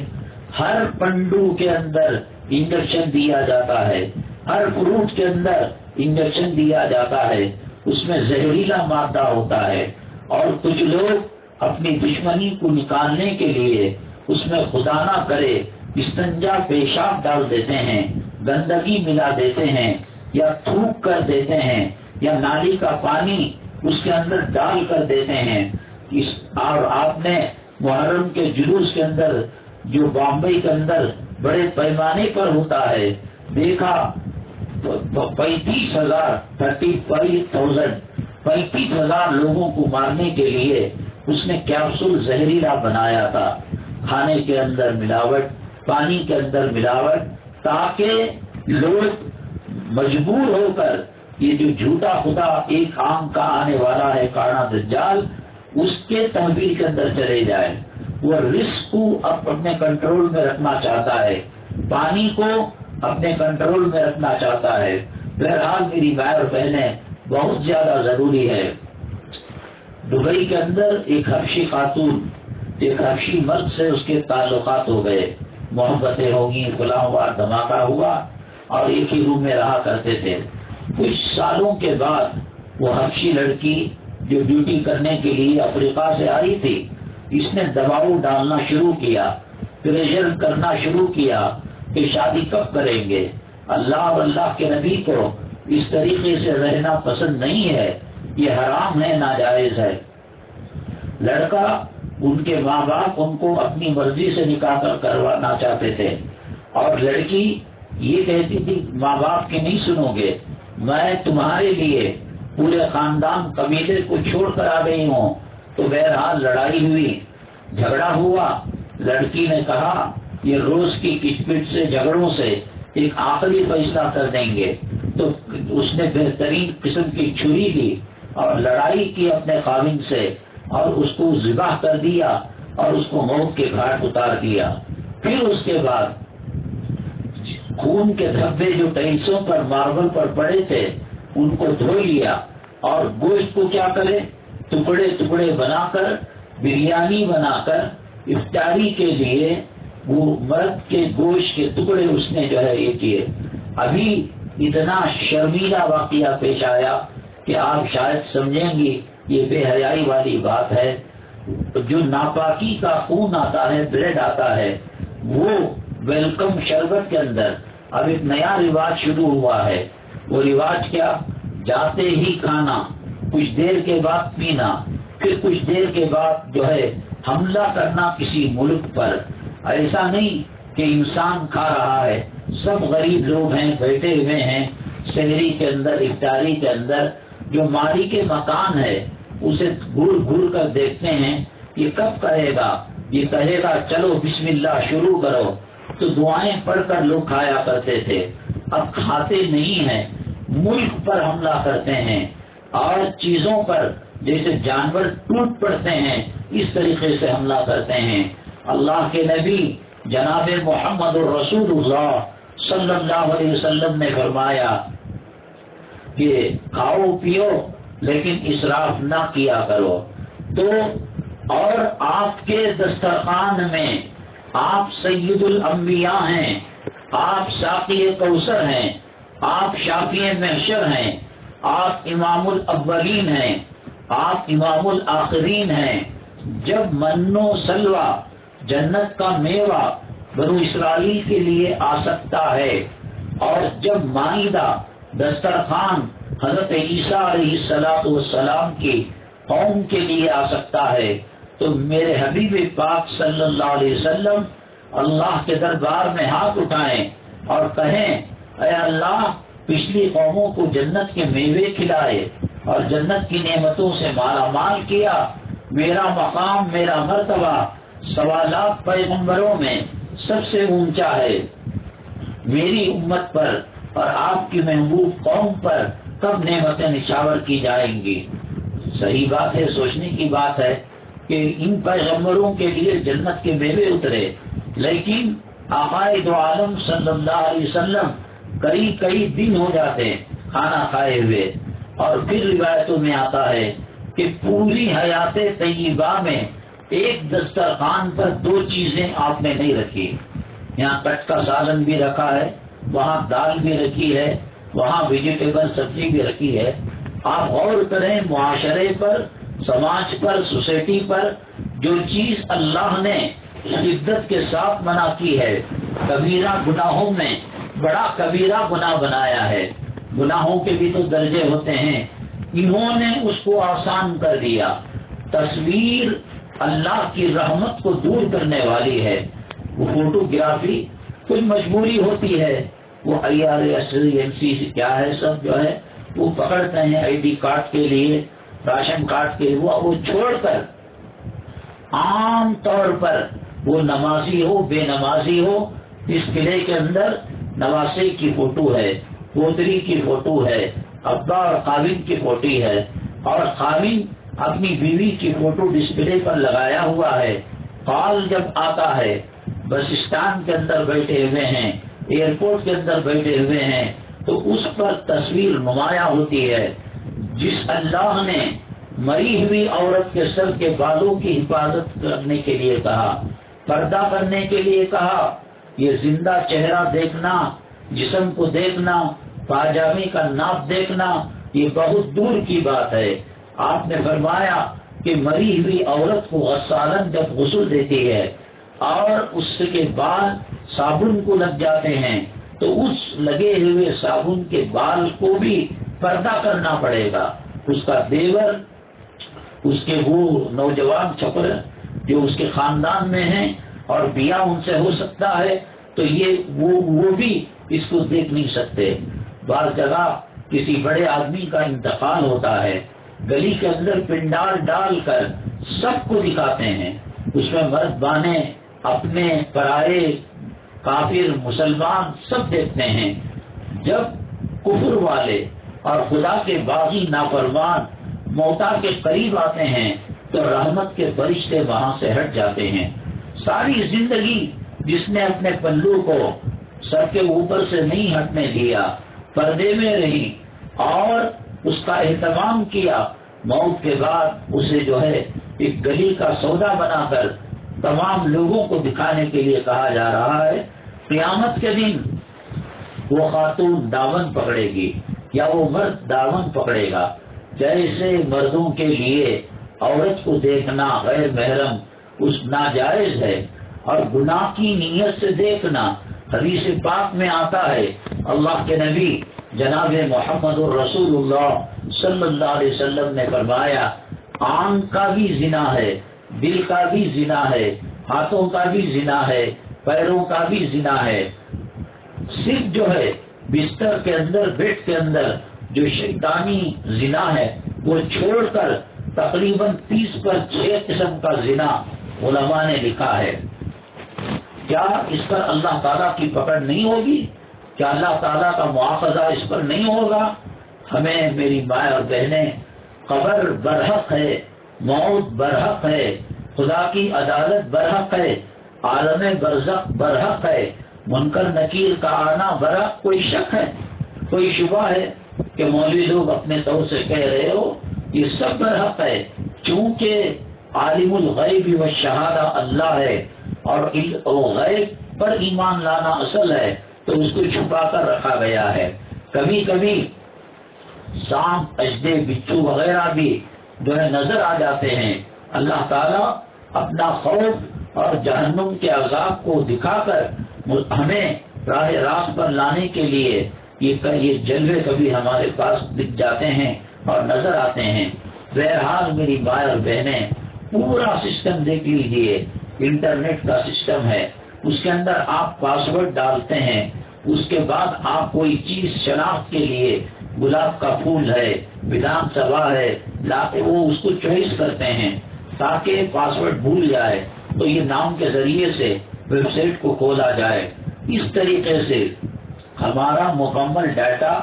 ہر پنڈو کے اندر انجیکشن دیا جاتا ہے, ہر فروٹ کے اندر انجیکشن دیا جاتا ہے, اس میں زہریلا مادہ ہوتا ہے. اور کچھ لوگ اپنی دشمنی کو نکالنے کے لیے اس میں خدا نہ کرے استنجا پیشاب ڈال دیتے ہیں, گندگی ملا دیتے ہیں, یا تھوک کر دیتے ہیں, یا نالی کا پانی اس کے اندر ڈال کر دیتے ہیں. اور آپ نے محرم کے جلوس کے اندر جو بامبئی کے اندر بڑے پیمانے پر ہوتا ہے دیکھا 35,000 لوگوں کو مارنے کے لیے اس نے کیپسول زہریلا بنایا تھا. کھانے کے اندر ملاوٹ, پانی کے اندر ملاوٹ, تاکہ لوگ مجبور ہو کر یہ جو جھوٹا خدا ایک آنکھ کا آنے والا ہے کانا دجال اس کے تحویل کے اندر چلے جائے. وہ رزق کو اپنے کنٹرول میں رکھنا چاہتا ہے, پانی کو اپنے کنٹرول میں رکھنا چاہتا ہے. بہرحال میری بھائی اور بہنیں بہت زیادہ ضروری ہے. دبئی کے اندر ایک حبشی خاتون ایک حبشی مرد سے اس کے تعلقات ہو گئے, محبتیں ہوگی, فلاں ہوا, دھماکہ ہوا اور ایک ہی روم میں رہا کرتے تھے. کچھ سالوں کے بعد وہ حبشی لڑکی جو ڈیوٹی کرنے کے لیے افریقہ سے آئی تھی اس نے دباؤ ڈالنا شروع کیا, پریشر کرنا شروع کیا کہ شادی کب کریں گے. اللہ اور اللہ کے نبی کو اس طریقے سے رہنا پسند نہیں ہے, یہ حرام ہے, ناجائز ہے. لڑکا ان کے ماں باپ ان کو اپنی مرضی سے نکاح کروانا چاہتے تھے اور لڑکی یہ کہتی تھی ماں باپ کی نہیں سنو گے, میں تمہارے لیے پورے خاندان قبیلے کو چھوڑ کر آ گئی ہوں. تو بہرحال لڑائی ہوئی, جھگڑا ہوا. لڑکی نے کہا یہ روز کی کٹ پٹ سے جھگڑوں سے ایک آخری فیصلہ کر دیں گے. تو اس نے بہترین قسم کی چھری لی اور لڑائی کی اپنے خاوند سے اور اس کو ذبح کر دیا اور اس کو موت کے گھاٹ اتار دیا. پھر اس کے بعد خون کے دھبے جو ٹائلسوں پر ماربل پر پڑے تھے ان کو دھو لیا اور گوشت کو کیا کرے ٹکڑے ٹکڑے بنا کر بریانی بنا کر افطاری کے لیے وہ مرد کے گوشت کے ٹکڑے اس نے جو ہے یہ کیے. ابھی اتنا شرمیلا واقعہ پیش آیا کہ آپ شاید سمجھیں گی یہ بے حیائی والی بات ہے. جو ناپاکی کا خون آتا ہے, بلڈ آتا ہے, وہ ویلکم شربت کے اندر اب ایک نیا رواج شروع ہوا ہے. وہ رواج کیا, جاتے ہی کھانا, کچھ دیر کے بعد پینا, پھر کچھ دیر کے بعد جو ہے حملہ کرنا کسی ملک پر. ایسا نہیں کہ انسان کھا رہا ہے, سب غریب لوگ ہیں بیٹھے ہوئے ہیں شہری کے اندر, افطاری کے اندر. جو مالی کے مکان ہے اسے گھور گھور کر دیکھتے ہیں یہ کب کہے گا, یہ کہے گا چلو بسم اللہ شروع کرو. تو دعائیں پڑھ کر لوگ کھایا کرتے تھے, اب کھاتے نہیں ہیں, ملک پر حملہ کرتے ہیں اور چیزوں پر جیسے جانور ٹوٹ پڑتے ہیں اس طریقے سے حملہ کرتے ہیں. اللہ کے نبی جناب محمد رسول اللہ صلی اللہ علیہ وسلم نے فرمایا کہ کھاؤ پیو لیکن اسراف نہ کیا کرو. تو اور آپ کے دسترخوان میں آپ سید الانبیاء ہیں, آپ ساقی کوثر ہیں, آپ شافی محشر ہیں, آپ امام الاولین ہیں, آپ امام الآخرین ہیں. جب منو سلوا جنت کا میوہ بنو اسرائیل کے لیے آ سکتا ہے اور جب مائدہ دسترخوان حضرت عیسیٰ علیہ السلام کی قوم کے لیے آ سکتا ہے تو میرے حبیب پاک صلی اللہ علیہ وسلم اللہ کے دربار میں ہاتھ اٹھائیں اور کہیں اے اللہ پچھلی قوموں کو جنت کے میوے کھلائے اور جنت کی نعمتوں سے مالا مال کیا. میرا مقام، میرا مرتبہ سوالات پیغمبروں میں سب سے اونچا ہے. میری امت پر اور آپ کی محبوب قوم پر کب نعمتیں نچھاور کی جائیں گی؟ صحیح بات ہے، سوچنے کی بات ہے کہ ان پیغمبروں کے لیے جنت کے میوے اترے، لیکن آقائے دو عالم صلی اللہ علیہ وسلم کئی دن ہو جاتے ہیں کھانا کھائے ہوئے. اور پھر روایتوں میں آتا ہے کہ پوری حیات طیبہ میں ایک دسترخوان پر 2 چیزیں آپ نے نہیں رکھی. یہاں کٹ کا سالن بھی رکھا ہے، وہاں دال بھی رکھی ہے، وہاں ویجیٹیبل سبزی بھی رکھی ہے. آپ غور کریں، معاشرے پر، سماج پر، سوسائٹی پر جو چیز اللہ نے شدت کے ساتھ منع کی ہے، کبیرہ گناہوں میں بڑا کبیرہ گناہ بنایا ہے. گناہوں کے بھی تو درجے ہوتے ہیں، انہوں نے اس کو آسان کر دیا. تصویر اللہ کی رحمت کو دور کرنے والی ہے. وہ فوٹوگرافی کوئی مجبوری ہوتی ہے، وہ IRS کیا ہے سب جو ہے وہ پکڑتے ہیں ID کارڈ کے لیے، راشن کارڈ کے لیے. وہ چھوڑ کر عام طور پر وہ نمازی ہو بے نمازی ہو، اس قلعے کے اندر نواسے کی فوٹو ہے، پوتری کی فوٹو ہے، ابا اور خاوند کی فوٹو ہے، اور خاوند اپنی بیوی کی فوٹو ڈسپلے پر لگایا ہوا ہے. کال جب آتا ہے، بس اسٹینڈ کے اندر بیٹھے ہوئے ہیں، ایئرپورٹ کے اندر بیٹھے ہوئے ہیں، تو اس پر تصویر نمایاں ہوتی ہے. جس اللہ نے مری ہوئی عورت کے سر کے بالوں کی حفاظت کرنے کے لیے کہا، پردہ کرنے کے لیے کہا، یہ زندہ چہرہ دیکھنا، جسم کو دیکھنا، پاجامے کا ناپ دیکھنا، یہ بہت دور کی بات ہے. آپ نے فرمایا کہ مری ہوئی عورت کو غسالن جب غسل دیتی ہے اور اس کے بعد صابن کو لگ جاتے ہیں، تو اس لگے ہوئے صابن کے بال کو بھی پردہ کرنا پڑے گا. اس کا دیور، اس کے وہ نوجوان چھپر جو اس کے خاندان میں ہیں اور بیاہ ان سے ہو سکتا ہے، تو یہ وہ بھی اس کو دیکھ نہیں سکتے. بعض جگہ کسی بڑے آدمی کا انتقال ہوتا ہے، گلی کے اندر پنڈال ڈال کر سب کو دکھاتے ہیں. اس میں مرد بانے، اپنے پرائے، کافر، مسلمان سب دیکھتے ہیں. جب کفر والے اور خدا کے باغی نافرمان موتا کے قریب آتے ہیں تو رحمت کے فرشتے وہاں سے ہٹ جاتے ہیں. ساری زندگی جس نے اپنے پلو کو سر کے اوپر سے نہیں ہٹنے دیا، پردے میں رہی اور اس کا اہتمام کیا، موت کے بعد اسے جو ہے ایک گلی کا سودا بنا کر تمام لوگوں کو دکھانے کے لیے کہا جا رہا ہے. قیامت کے دن وہ خاتون دامن پکڑے گی یا وہ مرد دامن پکڑے گا. جیسے مردوں کے لیے عورت کو دیکھنا غیر محرم اس ناجائز ہے، اور گناہ کی نیت سے دیکھنا حدیث پاک میں آتا ہے. اللہ کے نبی جناب محمد الرسول اللہ صلی اللہ علیہ وسلم نے فرمایا، آنکھ کا بھی زنا ہے، دل کا بھی زنا ہے، ہاتھوں کا بھی زنا ہے، پیروں کا بھی زنا ہے. صرف جو ہے بستر کے اندر، بیڈ کے اندر جو شیطانی زنا ہے وہ چھوڑ کر تقریباً 30 پر 6 قسم کا زنا علماء نے لکھا ہے. کیا اس پر اللہ تعالیٰ کی پکڑ نہیں ہوگی؟ کیا اللہ تعالیٰ کا مواخذہ اس پر نہیں ہوگا؟ ہمیں میری مائیں اور بہنیں، قبر برحق ہے، موت برحق ہے، خدا کی عدالت برحق ہے، عالم برزخ برحق ہے، منکر نکیر کا آنا برحق. کوئی شک ہے، کوئی شبہ ہے کہ مولوی لوگ اپنے طور سے کہہ رہے ہو؟ یہ سب برحق ہے. چونکہ عالم الغیب و شہادہ اللہ ہے اور غیب پر ایمان لانا اصل ہے، تو اس کو چھپا کر رکھا گیا ہے. کبھی کبھی سانپ، اژدے، بچھو وغیرہ بھی جو ہے نظر آ جاتے ہیں. اللہ تعالیٰ اپنا خوف اور جہنم کے عذاب کو دکھا کر ہمیں راہ راست پر لانے کے لیے یہ جلوے کبھی ہمارے پاس دکھ جاتے ہیں اور نظر آتے ہیں. بہرحال میری بھائی اور بہنیں، پورا سسٹم دیکھ لیجئے. انٹرنیٹ کا سسٹم ہے، اس کے اندر آپ پاسورڈ ڈالتے ہیں، اس کے بعد آپ کوئی چیز شناخت کے لیے گلاب کا پھول ہے، ودھان سبھا ہے، وہ اس کو چوائس کرتے ہیں تاکہ پاسورڈ بھول جائے تو یہ نام کے ذریعے سے ویب سائٹ کو کھولا جائے۔ اس طریقے سے ہمارا مکمل ڈیٹا،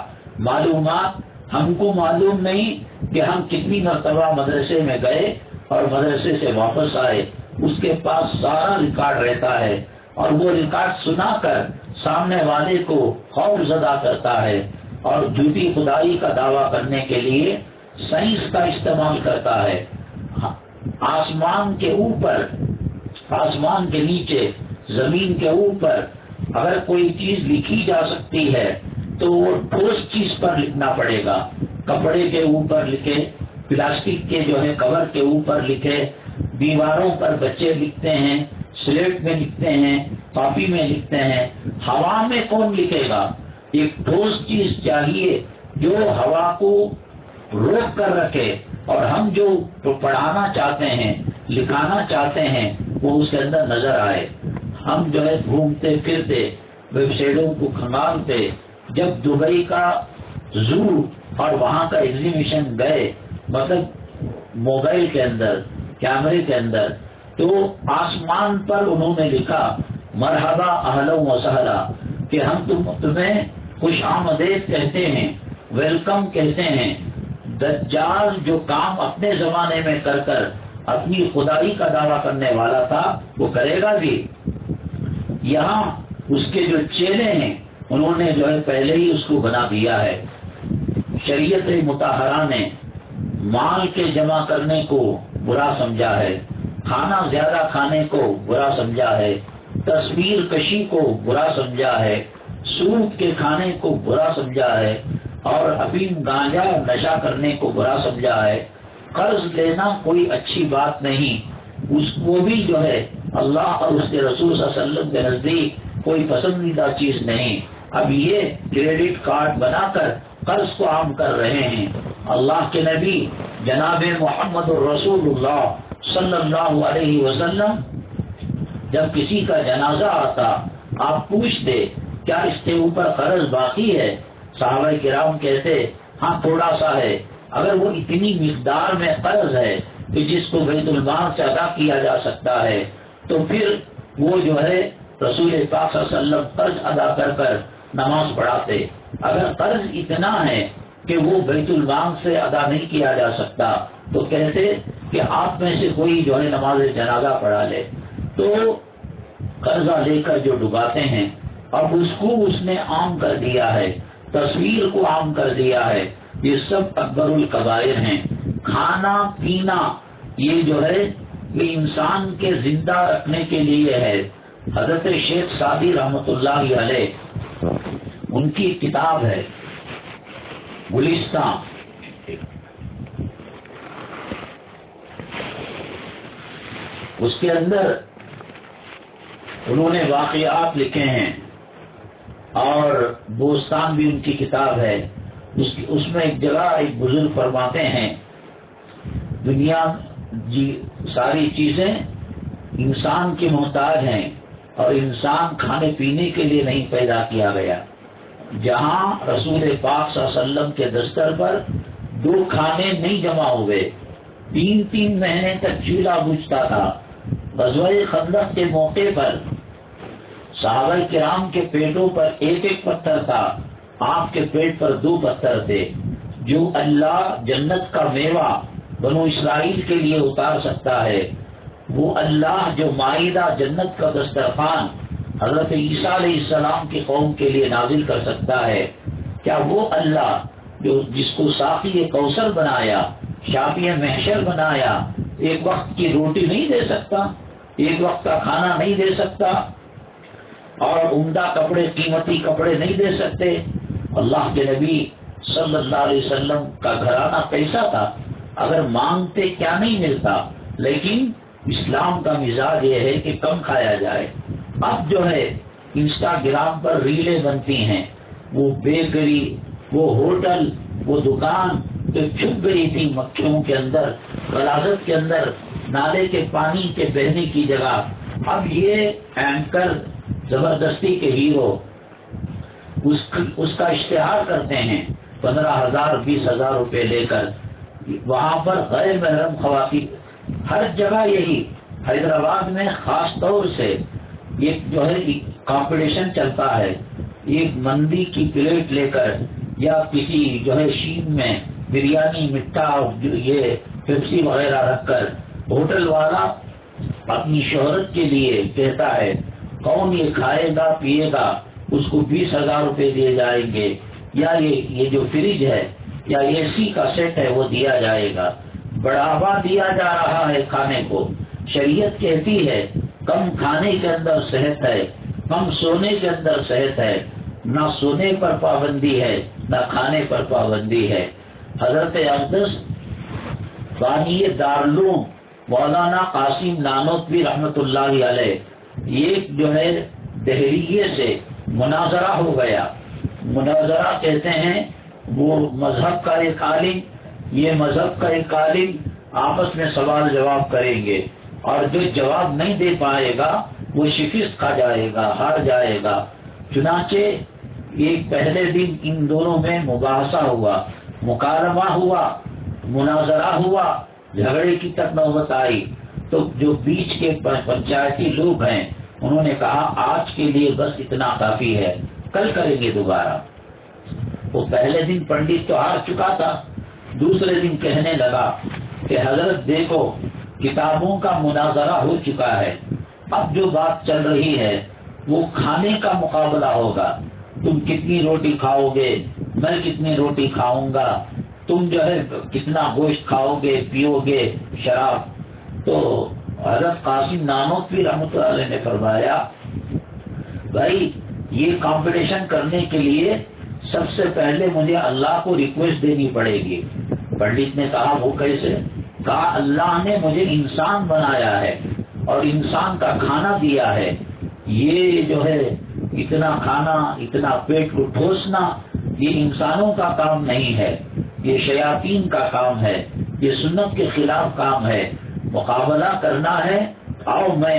معلومات، ہم کو معلوم نہیں کہ ہم کتنی مرتبہ مدرسے میں گئے اور مدرسے سے واپس آئے، اس کے پاس سارا ریکارڈ رہتا ہے اور وہ ریکارڈ سنا کر سامنے والے کو خوف زدہ کرتا ہے اور جھوٹی خدائی کا دعویٰ کرنے کے لیے سائنس کا استعمال کرتا ہے۔ آسمان کے اوپر، آسمان کے نیچے، زمین کے اوپر اگر کوئی چیز لکھی جا سکتی ہے تو وہ ٹھوس چیز پر لکھنا پڑے گا۔ کپڑے کے اوپر لکھے، پلاسٹک کے جو ہے کور کے اوپر لکھے، دیواروں پر بچے لکھتے ہیں، سلیٹ میں لکھتے ہیں، کاپی میں لکھتے ہیں، ہوا میں کون لکھے گا؟ ایک ٹھوس چیز چاہیے جو ہوا کو روک کر رکھے اور ہم جو پڑھانا چاہتے ہیں، لکھانا چاہتے ہیں وہ اس کے اندر نظر آئے۔ ہم جو ہے گھومتے پھرتے ویب سائٹوں کو کھنگالتے، جب دبئی کا زو اور وہاں کا ایگزیبیشن گئے، مطلب موبائل کے اندر، کیمرے کے اندر، تو آسمان پر انہوں نے لکھا مرحبا اہلا و سہلا، کہ ہم تمہیں خوش آمدید کہتے ہیں، ویلکم کہتے ہیں۔ دجال جو کام اپنے زمانے میں کر کر اپنی خدائی کا دعویٰ کرنے والا تھا وہ کرے گا بھی۔ یہاں اس کے جو چیلے ہیں انہوں نے جو ہے پہلے ہی اس کو بنا دیا ہے۔ شریعت مطہرہ نے مال کے جمع کرنے کو برا سمجھا ہے، کھانا زیادہ کھانے کو برا سمجھا ہے، تصویر کشی کو برا سمجھا ہے، سود کے کھانے کو برا سمجھا ہے، اور افیم گانجا نشہ کرنے کو برا سمجھا ہے۔ قرض لینا کوئی اچھی بات نہیں، اس کو بھی جو ہے اللہ اور اس کے رسول صلی اللہ علیہ وسلم کے نزدیک کوئی پسندیدہ چیز نہیں۔ اب یہ کریڈٹ کارڈ بنا کر قرض کو عام کر رہے ہیں۔ اللہ کے نبی جناب محمد الرسول اللہ صلی اللہ علیہ وسلم جب کسی کا جنازہ آتا آپ پوچھتے کیا اس کے اوپر قرض باقی ہے؟ صحابہ کرام کہتے ہاں تھوڑا سا ہے۔ اگر وہ اتنی مقدار میں قرض ہے کہ جس کو بیت المال سے ادا کیا جا سکتا ہے تو پھر وہ جو ہے رسول پاک صلی اللہ علیہ وسلم قرض ادا کر کر نماز پڑھاتے۔ اگر قرض اتنا ہے کہ وہ بیت المال سے ادا نہیں کیا جا سکتا تو کہتے کہ آپ میں سے کوئی جو ہے نماز جنازہ پڑھا لے۔ تو قرضہ لے کر جو ڈباتے ہیں، اب اس کو اس نے عام کر دیا ہے، تصویر کو عام کر دیا ہے۔ یہ سب اکبر الکبائر ہیں۔ کھانا پینا یہ جو ہے یہ انسان کے زندہ رکھنے کے لیے ہے۔ حضرت شیخ سعدی رحمۃ اللہ علیہ ان کی کتاب ہے گلستان، اس کے اندر انہوں نے واقعات لکھے ہیں، اور بوستان بھی ان کی کتاب ہے۔ اس میں ایک جگہ ایک بزرگ فرماتے ہیں دنیا ساری چیزیں انسان کے محتاج ہیں اور انسان کھانے پینے کے لیے نہیں پیدا کیا گیا۔ جہاں رسول پاک صلی اللہ علیہ وسلم کے دستر پر 2 کھانے نہیں جمع ہوئے، 3 مہینے تک چولہا بجھتا تھا۔ غزوہ خندق کے موقع پر صحابہ کرام کے پیٹوں پر 1 پتھر تھا، آپ کے پیٹ پر 2 پتھر تھے۔ جو اللہ جنت کا میوہ بنو اسرائیل کے لیے اتار سکتا ہے، وہ اللہ جو مائدہ جنت کا دسترخوان حضرت عیسیٰ علیہ السلام کی قوم کے لیے نازل کر سکتا ہے، کیا وہ اللہ جو جس کو ساقی کوثر بنایا، شافی محشر بنایا، ایک وقت کی روٹی نہیں دے سکتا، ایک وقت کا کھانا نہیں دے سکتا، اور عمدہ کپڑے، قیمتی کپڑے نہیں دے سکتے؟ اللہ کے نبی صلی اللہ علیہ وسلم کا گھرانہ کیسا تھا؟ اگر مانگتے کیا نہیں ملتا، لیکن اسلام کا مزاج یہ ہے کہ کم کھایا جائے۔ اب جو ہے انسٹاگرام پر ریلیں بنتی ہیں، وہ بیکری، وہ ہوٹل، وہ دکان جو چھپ گئی تھی مکھیوں کے اندر، غلاظت کے اندر، نالے کے پانی کے بہنے کی جگہ، اب یہ اینکر زبردستی کے ہیرو اس کا اشتہار کرتے ہیں 15,000 20,000 روپے لے کر وہاں پر غیر محرم خواتین، ہر جگہ یہی حیدرآباد میں خاص طور سے یہ جو ہے کمپٹیشن چلتا ہے، ایک مندی کی پلیٹ لے کر یا کسی جو ہے شین میں بریانی مٹھا یہ پیپسی وغیرہ رکھ کر ہوٹل والا اپنی شہرت کے لیے کہتا ہے کون یہ کھائے گا پیے گا اس کو 20,000 روپے دیے جائیں گے، یا یہ جو فریج ہے یا اے سی کا سیٹ ہے وہ دیا جائے گا۔ بڑھاوا دیا جا رہا ہے کھانے کو۔ شریعت کہتی ہے کم کھانے کے اندر صحت ہے، کم سونے کے اندر صحت ہے، نہ سونے پر پابندی ہے نہ کھانے پر پابندی ہے۔ حضرت اقدس بانی دارالعلوم مولانا قاسم نانوتوی رحمۃ اللہ علیہ، یہ جو ہے دہلیے سے مناظرہ ہو گیا۔ مناظرہ کہتے ہیں وہ مذہب کا ایک عالم، یہ مذہب کا ایک عالم آپس میں سوال جواب کریں گے، اور جو جواب نہیں دے پائے گا وہ شکست کھا جائے گا، ہار جائے گا۔ چنانچہ ایک پہلے دن ان دونوں میں مباحثہ ہوا، مکالمہ ہوا، مناظرہ ہوا، جھگڑے کی تک نوبت آئی تو جو بیچ کے پنچایتی لوگ ہیں انہوں نے کہا آج کے لیے بس اتنا کافی ہے، کل کریں گے دوبارہ۔ وہ پہلے دن پنڈت تو ہار چکا تھا، دوسرے دن کہنے لگا کہ حضرت دیکھو کتابوں کا مناظرہ ہو چکا ہے، اب جو بات چل رہی ہے وہ کھانے کا مقابلہ ہوگا، تم کتنی روٹی کھاؤ گے، میں کتنی روٹی کھاؤں گا، تم جو ہے کتنا گوشت کھاؤ گے، پیو گے شراب۔ تو حضرت قاسم نانوتوی رحمۃ اللہ علیہ نے فرمایا بھائی یہ کمپٹیشن کرنے کے لیے سب سے پہلے مجھے اللہ کو ریکویسٹ دینی پڑے گی۔ پنڈت نے کہا وہ کیسے؟ کہا اللہ نے مجھے انسان بنایا ہے اور انسان کا کھانا دیا ہے، یہ جو ہے اتنا کھانا، اتنا پیٹ کو ٹھوسنا یہ انسانوں کا کام نہیں ہے، یہ شیاطین کا کام ہے، یہ سنت کے خلاف کام ہے۔ مقابلہ کرنا ہے، آؤ میں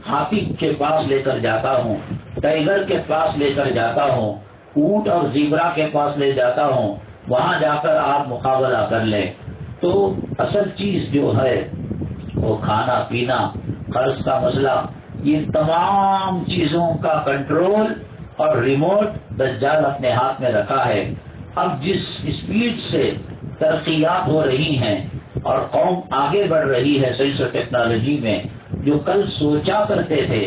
ہاتھی کے پاس لے کر جاتا ہوں، ٹائیگر کے پاس لے کر جاتا ہوں، اونٹ اور زیبرا کے پاس لے جاتا ہوں، وہاں جا کر آپ مقابلہ کر لیں۔ تو اصل چیز جو ہے وہ کھانا پینا، قرض کا مسئلہ، یہ تمام چیزوں کا کنٹرول اور ریموٹ دجال اپنے ہاتھ میں رکھا ہے۔ اب جس اسپیڈ سے ترقیات ہو رہی ہیں اور قوم آگے بڑھ رہی ہے سائنس اور ٹیکنالوجی میں، جو کل سوچا کرتے تھے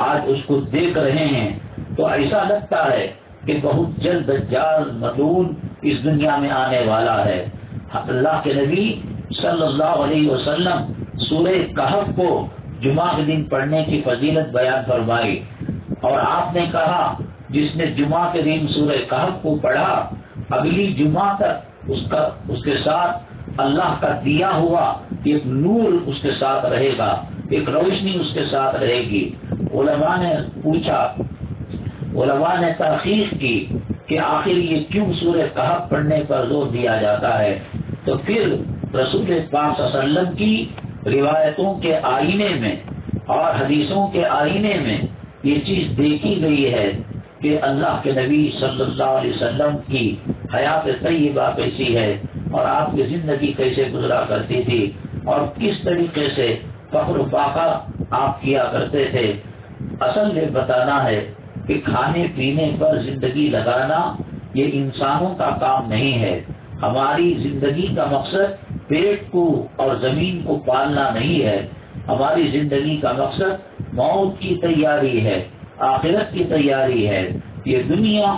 آج اس کو دیکھ رہے ہیں، تو ایسا لگتا ہے کہ بہت جلد دجال ملعون اس دنیا میں آنے والا ہے۔ اللہ کے نبی صلی اللہ علیہ وسلم سورہ کہف کو جمعہ کے دن پڑھنے کی فضیلت بیان فرمائی، اور آپ نے کہا جس نے جمعہ کے دن سورہ کہف کو پڑھا اگلی جمعہ تک اس کے ساتھ اللہ کا دیا ہوا ایک نور اس کے ساتھ رہے گا، ایک روشنی اس کے ساتھ رہے گی۔ علماء نے پوچھا، علماء نے تحقیق کی کہ آخر یہ کیوں سورہ کہف پڑھنے پر زور دیا جاتا ہے، تو پھر رسول پاک صلی اللہ علیہ وسلم کی روایتوں کے آئینے میں اور حدیثوں کے آئینے میں یہ چیز دیکھی گئی ہے کہ اللہ کے نبی صلی اللہ علیہ وسلم کی حیات طیبہ کیسی ہے اور آپ کی زندگی کیسے گزرا کرتی تھی اور کس طریقے سے فخر و فاخر آپ کیا کرتے تھے۔ اصل یہ بتانا ہے کہ کھانے پینے پر زندگی لگانا یہ انسانوں کا کام نہیں ہے۔ ہماری زندگی کا مقصد پیٹ کو اور زمین کو پالنا نہیں ہے، ہماری زندگی کا مقصد موت کی تیاری ہے، آخرت کی تیاری ہے۔ یہ دنیا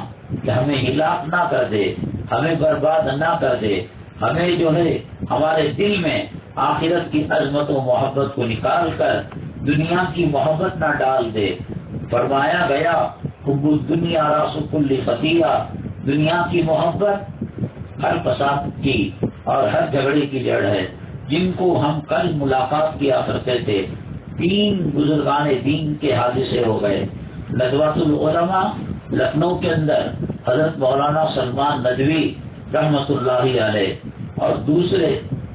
ہمیں ہلاک نہ کر دے، ہمیں برباد نہ کر دے، ہمیں جو ہے ہمارے دل میں آخرت کی عظمت و محبت کو نکال کر دنیا کی محبت نہ ڈال دے۔ فرمایا گیا حب الدنیا راس کل خطیہ، دنیا کی محبت ہر فساد کی اور ہر جھگڑے کی جڑ ہے۔ جن کو ہم کل ملاقات کیا کرتے تھے، 3 بزرگان دین کے حادثے ہو گئے۔ ندوۃ العلماء لکھنؤ کے اندر حضرت مولانا سلمان ندوی رحمۃ اللہ علیہ، اور دوسرے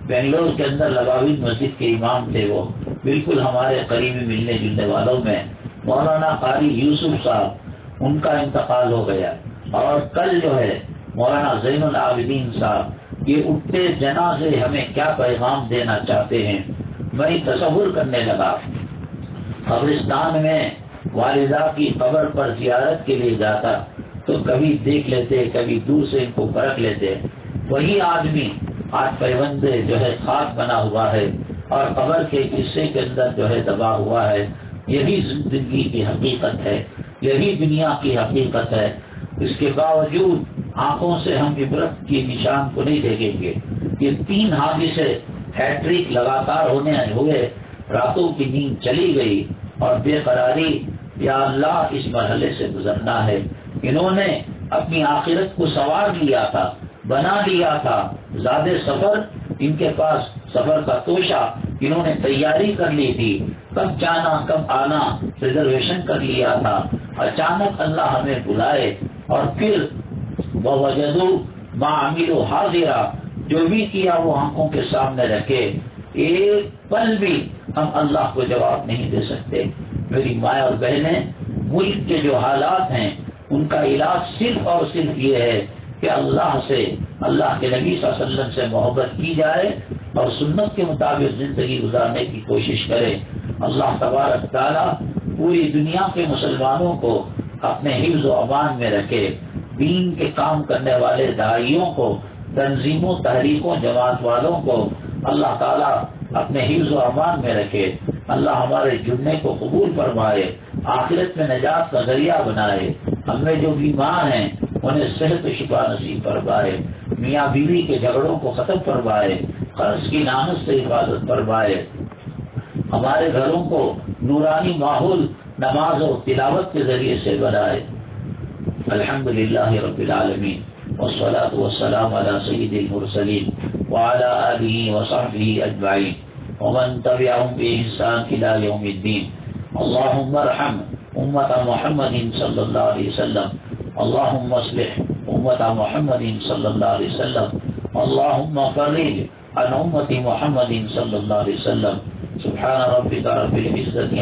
بنگلور کے اندر لباوی مسجد کے امام تھے، وہ بالکل ہمارے قریبی ملنے جلنے والوں میں مولانا قاری یوسف صاحب، ان کا انتقال ہو گیا۔ اور کل جو ہے مولانا زین العابدین صاحب یہ اٹھتے جنازے ہمیں کیا پیغام دینا چاہتے ہیں. میں تصور کرنے لگا قبرستان میں والدہ کی قبر پر زیارت کے لیے جاتا تو کبھی دیکھ لیتے کبھی دور سے ان کو پرکھ لیتے. وہی آدمی آج پیوند جو ہے خاک بنا ہوا ہے اور قبر کے حصے کے اندر جو ہے دبا ہوا ہے. یہی زندگی کی حقیقت ہے, یہی دنیا کی حقیقت ہے. اس کے باوجود آنکھوں سے ہم عبرت کی نشان کو نہیں دیکھیں گے. یہ 3 حادثے ہیٹرک لگاتار ہوئے, راتوں کی نیند چلی گئی اور بے قراری. یا اللہ اس مرحلے سے گزرنا ہے. انہوں نے اپنی آخرت کو سنوار لیا تھا, بنا لیا تھا. زیادہ سفر ان کے پاس سفر کا توشہ انہوں نے تیاری کر لی تھی, کب جانا کب آنا ریزرویشن کر لیا تھا. اچانک اللہ ہمیں بلائے اور پھر وَوَجَدُوا مَا عَمِلُوا حَاضِرًا, جو بھی کیا وہ آنکھوں کے سامنے رکھے. ایک پل بھی ہم اللہ کو جواب نہیں دے سکتے. میری ماں اور بہنیں, ملک کے جو حالات ہیں ان کا علاج صرف اور صرف یہ ہے کہ اللہ سے, اللہ کے نبی صلی اللہ علیہ وسلم سے محبت کی جائے اور سنت کے مطابق زندگی گزارنے کی کوشش کرے. اللہ تبارک تعالیٰ پوری دنیا کے مسلمانوں کو اپنے حفظ و امان میں رکھے. دین کے کام کرنے والے داعیوں کو, تنظیموں, تحریکوں, جماعت والوں کو اللہ تعالیٰ اپنے حفظ و امان میں رکھے. اللہ ہمارے جمعے کو قبول فرمائے, آخرت میں نجات کا ذریعہ بنائے. ہم میں جو بیمار ہیں انہیں صحت و شفا نصیب فرمائے. میاں بیوی کے جھگڑوں کو ختم فرمائے, قرض کی لعنت سے حفاظت فرمائے. ہمارے گھروں کو نورانی ماحول نماز و تلاوت کے ذریعے سے بنائے. الحمدللہ رب العالمین والصلاة والسلام على سید المرسلین وعلى آلہ وصحبہ اجمعین ومن تبعهم بإحسان إلى يوم الدين. اللهم ارحم أمة محمد صلى الله عليه وسلم. اللهم اصلح أمة محمد صلى الله عليه وسلم. اللهم فرج عن أمة محمد صلى الله عليه وسلم. سبحان ربك رب العزة